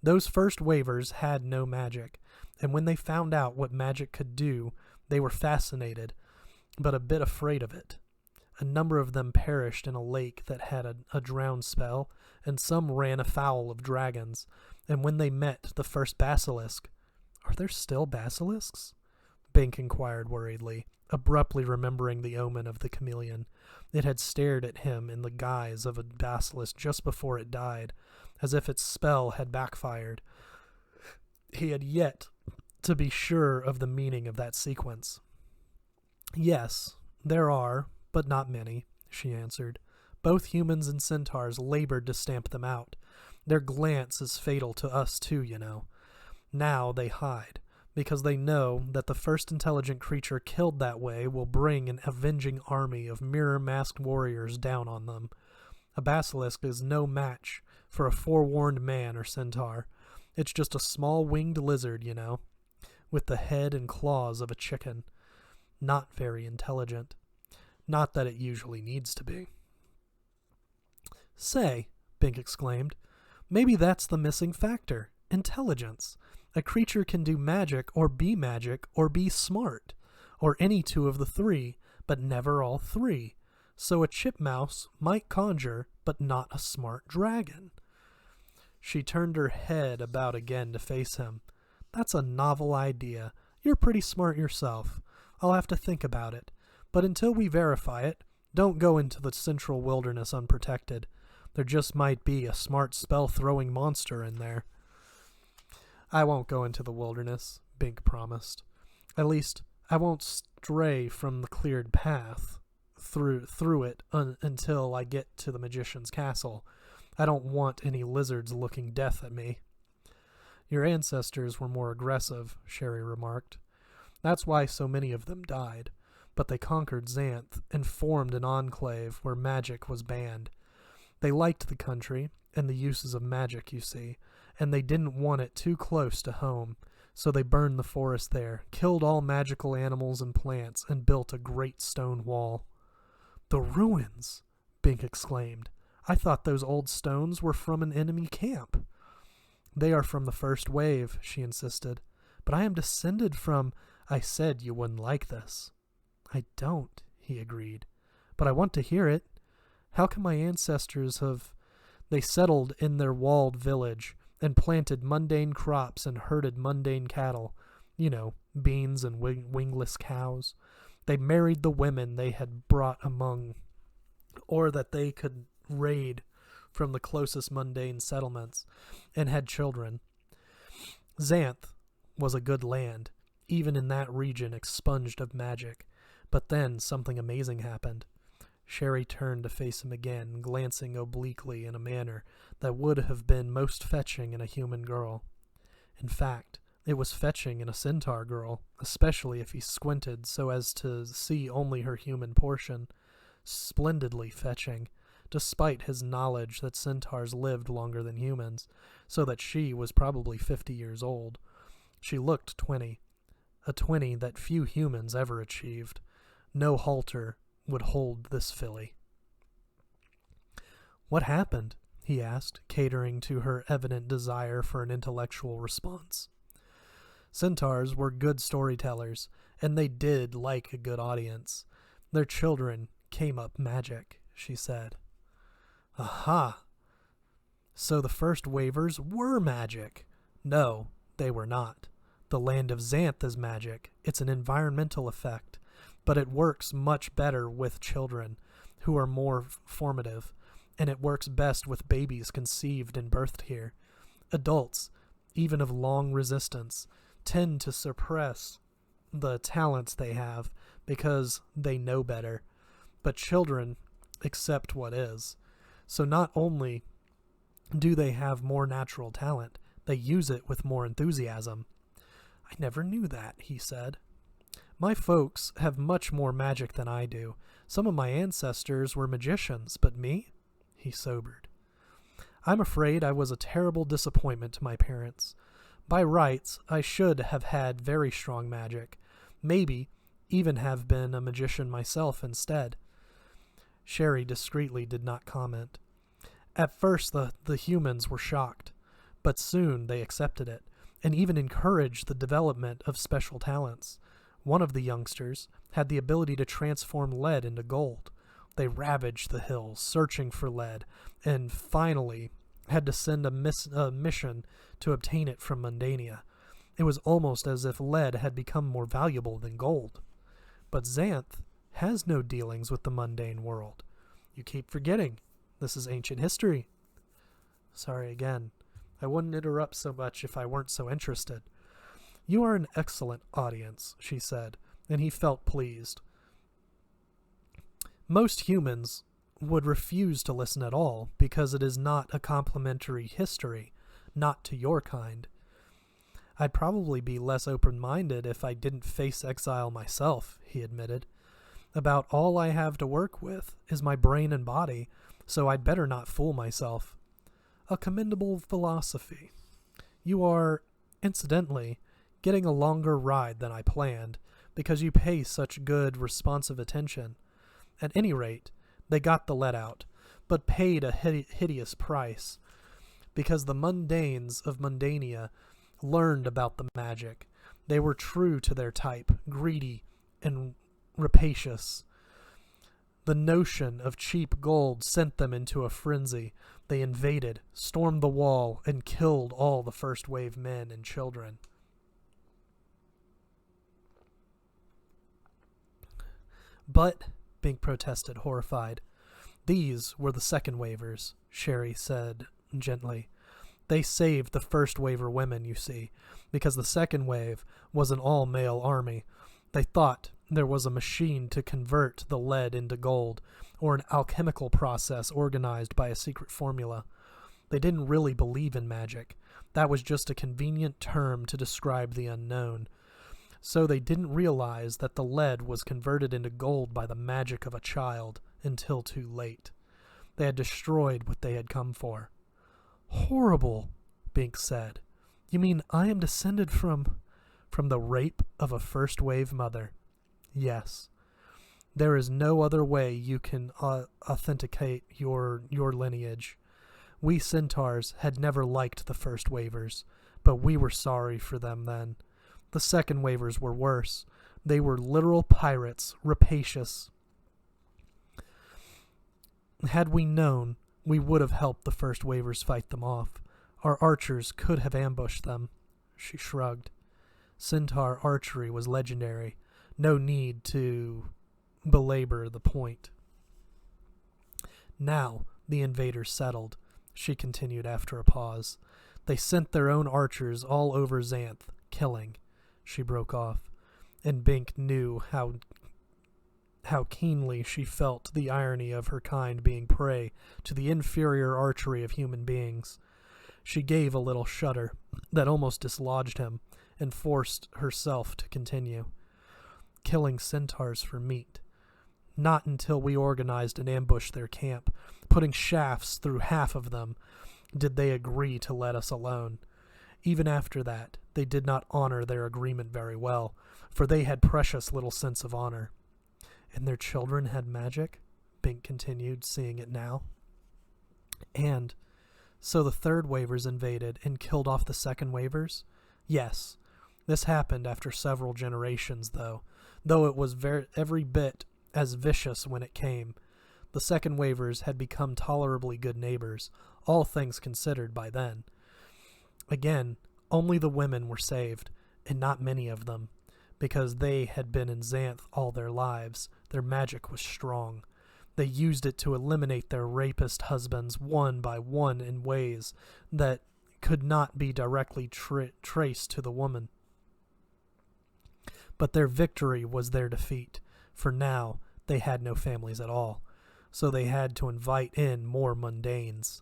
Those first waivers had no magic, and when they found out what magic could do, they were fascinated, but a bit afraid of it. A number of them perished in a lake that had a drown spell, and some ran afoul of dragons, and when they met the first basilisk... Are there still basilisks? Bink inquired worriedly, abruptly remembering the omen of the chameleon. It had stared at him in the guise of a basilisk just before it died, as if its spell had backfired. He had yet to be sure of the meaning of that sequence. Yes, there are, but not many, she answered. Both humans and centaurs labored to stamp them out. Their glance is fatal to us too, you know. Now they hide, because they know that the first intelligent creature killed that way will bring an avenging army of mirror-masked warriors down on them. A basilisk is no match for a forewarned man or centaur. It's just a small winged lizard, you know, with the head and claws of a chicken. Not very intelligent. Not that it usually needs to be. Say, Bink exclaimed, maybe that's the missing factor. Intelligence. A creature can do magic or be smart, or any two of the three, but never all three. So a chipmouse might conjure, but not a smart dragon. She turned her head about again to face him. That's a novel idea. You're pretty smart yourself. I'll have to think about it. But until we verify it, don't go into the central wilderness unprotected. There just might be a smart spell-throwing monster in there. I won't go into the wilderness, Bink promised. At least, I won't stray from the cleared path through it until I get to the magician's castle. I don't want any lizards looking death at me. Your ancestors were more aggressive, Sherry remarked. That's why so many of them died. But they conquered Xanth and formed an enclave where magic was banned. They liked the country and the uses of magic, you see, and they didn't want it too close to home, so they burned the forest there, killed all magical animals and plants, and built a great stone wall. The ruins! Bink exclaimed. I thought those old stones were from an enemy camp. They are from the first wave, she insisted. But I am descended from... I said you wouldn't like this. I don't, he agreed. But I want to hear it. How can my ancestors have... They settled in their walled village and planted mundane crops and herded mundane cattle. You know, beans and wingless cows. They married the women they had brought among, or that they could raid from the closest mundane settlements, and had children. Xanth was a good land, even in that region expunged of magic. But then something amazing happened. Sherry turned to face him again, glancing obliquely in a manner that would have been most fetching in a human girl. In fact, it was fetching in a centaur girl, especially if he squinted so as to see only her human portion. Splendidly fetching, despite his knowledge that centaurs lived longer than humans, so that she was probably 50 years old. She looked 20, a 20 that few humans ever achieved. No halter would hold this filly. What happened? He asked, catering to her evident desire for an intellectual response. Centaurs were good storytellers, and they did like a good audience. Their children came up magic, she said. Aha! So the first waivers were magic. No, they were not. The land of Xanth is magic. It's an environmental effect, but it works much better with children who are more formative, and it works best with babies conceived and birthed here. Adults, even of long resistance, tend to suppress the talents they have because they know better, but children accept what is. So not only do they have more natural talent, they use it with more enthusiasm. I never knew that, he said. My folks have much more magic than I do. Some of my ancestors were magicians, but me? He sobered. I'm afraid I was a terrible disappointment to my parents. By rights, I should have had very strong magic. Maybe even have been a magician myself instead. Sherry discreetly did not comment. At first the humans were shocked, but soon they accepted it, and even encouraged the development of special talents. One of the youngsters had the ability to transform lead into gold. They ravaged the hills, searching for lead, and finally had to send a mission to obtain it from Mundania. It was almost as if lead had become more valuable than gold. But Xanth has no dealings with the mundane world. You keep forgetting. This is ancient history. Sorry again. I wouldn't interrupt so much if I weren't so interested. You are an excellent audience, she said, and he felt pleased. Most humans would refuse to listen at all because it is not a complimentary history, not to your kind. I'd probably be less open-minded if I didn't face exile myself, he admitted. About all I have to work with is my brain and body, so I'd better not fool myself. A commendable philosophy. You are, incidentally, getting a longer ride than I planned, because you pay such good, responsive attention. At any rate, they got the let out, but paid a hideous price, because the mundanes of Mundania learned about the magic. They were true to their type, greedy and rapacious. The notion of cheap gold sent them into a frenzy. They invaded, stormed the wall, and killed all the first wave men and children. But, Bink protested, horrified. These were the second waivers, Sherry said gently. They saved the first waver women, you see, because the second wave was an all-male army. They thought there was a machine to convert the lead into gold, or an alchemical process organized by a secret formula. They didn't really believe in magic. That was just a convenient term to describe the unknown. So they didn't realize that the lead was converted into gold by the magic of a child until too late. They had destroyed what they had come for. Horrible, Bink said. You mean I am descended from the rape of a first-wave mother? Yes. There is no other way you can authenticate your lineage. We centaurs had never liked the first waivers, but we were sorry for them then. The second waivers were worse. They were literal pirates, rapacious. Had we known, we would have helped the first waivers fight them off. Our archers could have ambushed them. She shrugged. Centaur archery was legendary. No need to belabor the point. Now the invaders settled, she continued after a pause. They sent their own archers all over Xanth, killing. She broke off, and Bink knew how keenly she felt the irony of her kind being prey to the inferior archery of human beings. She gave a little shudder that almost dislodged him and forced herself to continue. Killing centaurs for meat. Not until we organized and ambushed their camp, putting shafts through half of them, did they agree to let us alone. Even after that, they did not honor their agreement very well, for they had precious little sense of honor. And their children had magic? Bink continued, seeing it now. And so the third waivers invaded and killed off the second waivers? Yes. This happened after several generations, though it was every bit as vicious when it came. The second waivers had become tolerably good neighbors, all things considered by then. Again, only the women were saved, and not many of them, because they had been in Xanth all their lives. Their magic was strong. They used it to eliminate their rapist husbands one by one in ways that could not be directly traced to the woman. But their victory was their defeat, for now they had no families at all, so they had to invite in more mundanes.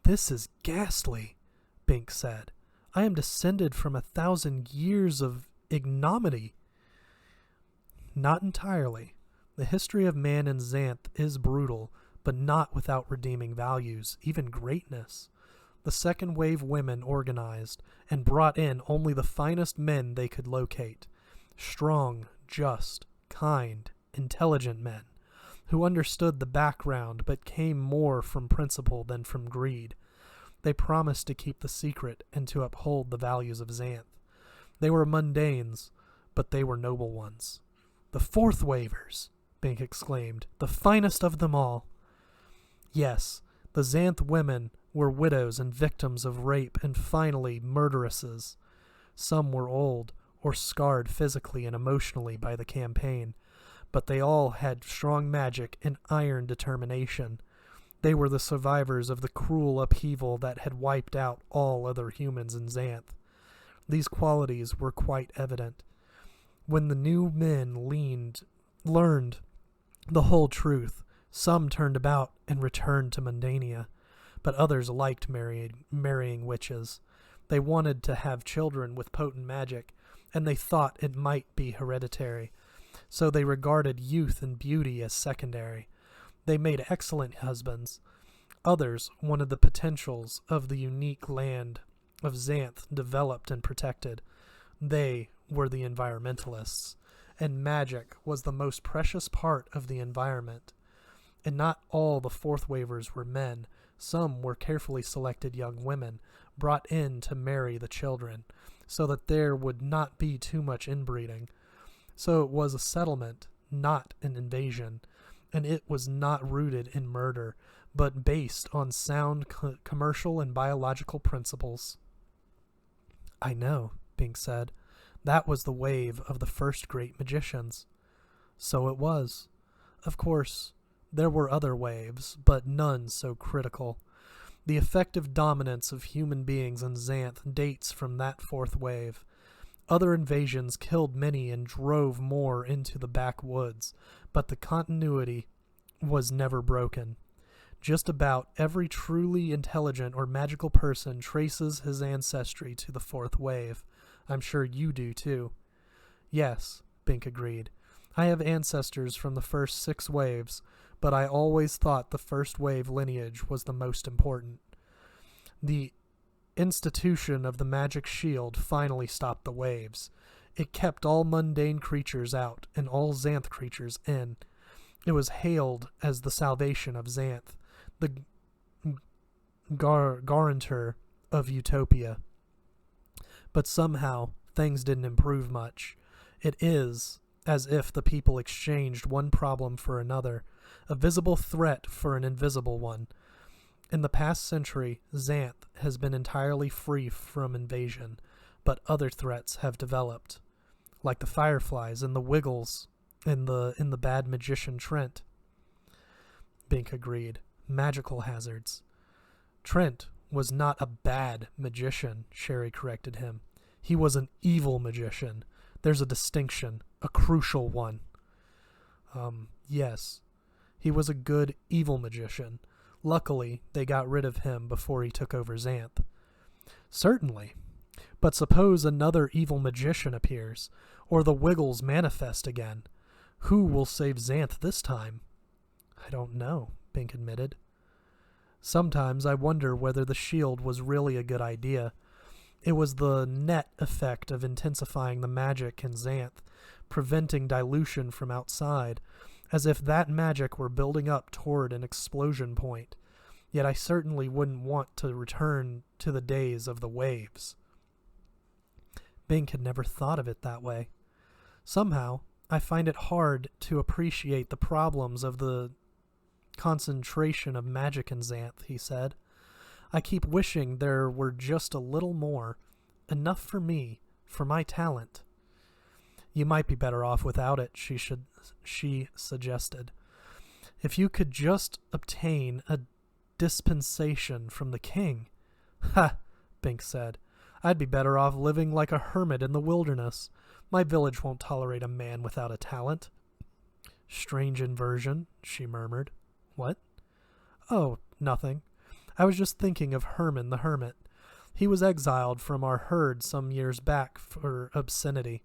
"This is ghastly," Bink said. "I am descended from 1,000 years of ignominy." "Not entirely. The history of man in Xanth is brutal, but not without redeeming values, even greatness. The second wave women organized and brought in only the finest men they could locate. Strong, just, kind, intelligent men, who understood the background but came more from principle than from greed. They promised to keep the secret and to uphold the values of Xanth. They were mundanes, but they were noble ones." "The fourth waivers!" Bink exclaimed. "The finest of them all!" "Yes, the Xanth women were widows and victims of rape and finally murderesses. Some were old or scarred physically and emotionally by the campaign, but they all had strong magic and iron determination. They were the survivors of the cruel upheaval that had wiped out all other humans in Xanth. These qualities were quite evident. When the new men learned the whole truth, some turned about and returned to Mundania, but others liked marrying witches. They wanted to have children with potent magic, and they thought it might be hereditary, so they regarded youth and beauty as secondary. They made excellent husbands. Others wanted the potentials of the unique land of Xanth developed and protected. They were the environmentalists, and magic was the most precious part of the environment. And not all the fourth waivers were men. Some were carefully selected young women, brought in to marry the children, so that there would not be too much inbreeding. So it was a settlement, not an invasion, and it was not rooted in murder, but based on sound commercial and biological principles. "I know," Bink said. "That was the wave of the first great magicians." "So it was. Of course, there were other waves, but none so critical. The effective dominance of human beings in Xanth dates from that fourth wave. Other invasions killed many and drove more into the backwoods, but the continuity was never broken. Just about every truly intelligent or magical person traces his ancestry to the fourth wave. I'm sure you do too." "Yes," Bink agreed. "I have ancestors from the first 6 waves, but I always thought the first wave lineage was the most important. The institution of the magic shield finally stopped the waves. It kept all mundane creatures out and all Xanth creatures in. It was hailed as the salvation of Xanth, the guarantor of utopia. But somehow things didn't improve much. It is as if the people exchanged one problem for another, a visible threat for an invisible one. In the past century, Xanth has been entirely free from invasion, but other threats have developed, like the fireflies and the wiggles in the bad magician Trent." Bink agreed. "Magical hazards." "Trent was not a bad magician," Sherry corrected him. "He was an evil magician. There's a distinction, a crucial one." Yes. He was a good evil magician. Luckily, they got rid of him before he took over Xanth." "Certainly. But suppose another evil magician appears, or the Wiggles manifest again. Who will save Xanth this time?" "I don't know," Bink admitted. "Sometimes I wonder whether the shield was really a good idea. It was the net effect of intensifying the magic in Xanth, preventing dilution from outside, as if that magic were building up toward an explosion point. Yet I certainly wouldn't want to return to the days of the waves." Bink had never thought of it that way. Somehow, I find it hard to appreciate the problems of the concentration of magic in Xanth, he said. I keep wishing there were just a little more. Enough for me, for my talent. You might be better off without it, she suggested. If you could just obtain a dispensation from the king. Ha, Bink said. I'd be better off living like a hermit in the wilderness. My village won't tolerate a man without a talent. Strange inversion, she murmured. What? Oh, nothing. I was just thinking of Herman the Hermit. He was exiled from our herd some years back for obscenity.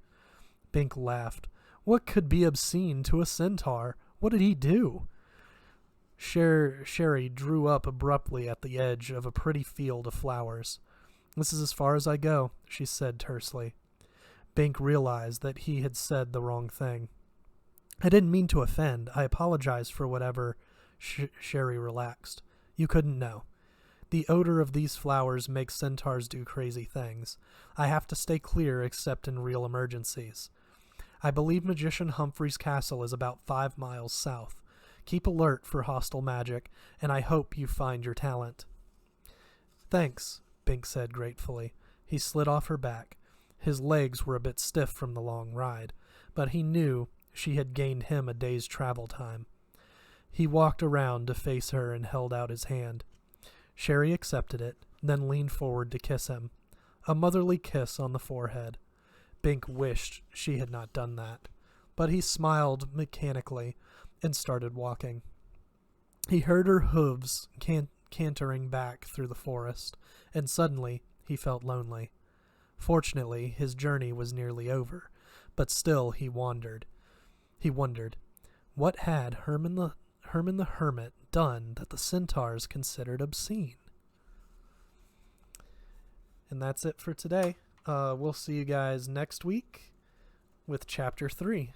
Bink laughed. What could be obscene to a centaur? What did he do? Sherry drew up abruptly at the edge of a pretty field of flowers. This is as far as I go, she said tersely. Bink realized that he had said the wrong thing. I didn't mean to offend. I apologize for whatever. Sherry relaxed. You couldn't know. The odor of these flowers makes centaurs do crazy things. I have to stay clear except in real emergencies. I believe Magician Humphrey's castle is about 5 miles south. Keep alert for hostile magic, and I hope you find your talent. Thanks, Bink said gratefully. He slid off her back. His legs were a bit stiff from the long ride, but he knew she had gained him a day's travel time. He walked around to face her and held out his hand. Sherry accepted it, then leaned forward to kiss him. A motherly kiss on the forehead. Bink wished she had not done that, but he smiled mechanically and started walking. He heard her hooves cantering back through the forest, and suddenly he felt lonely. Fortunately, his journey was nearly over, but still he wondered. What had Herman the Hermit done that the centaurs considered obscene? And that's it for today. We'll see you guys next week with Chapter 3.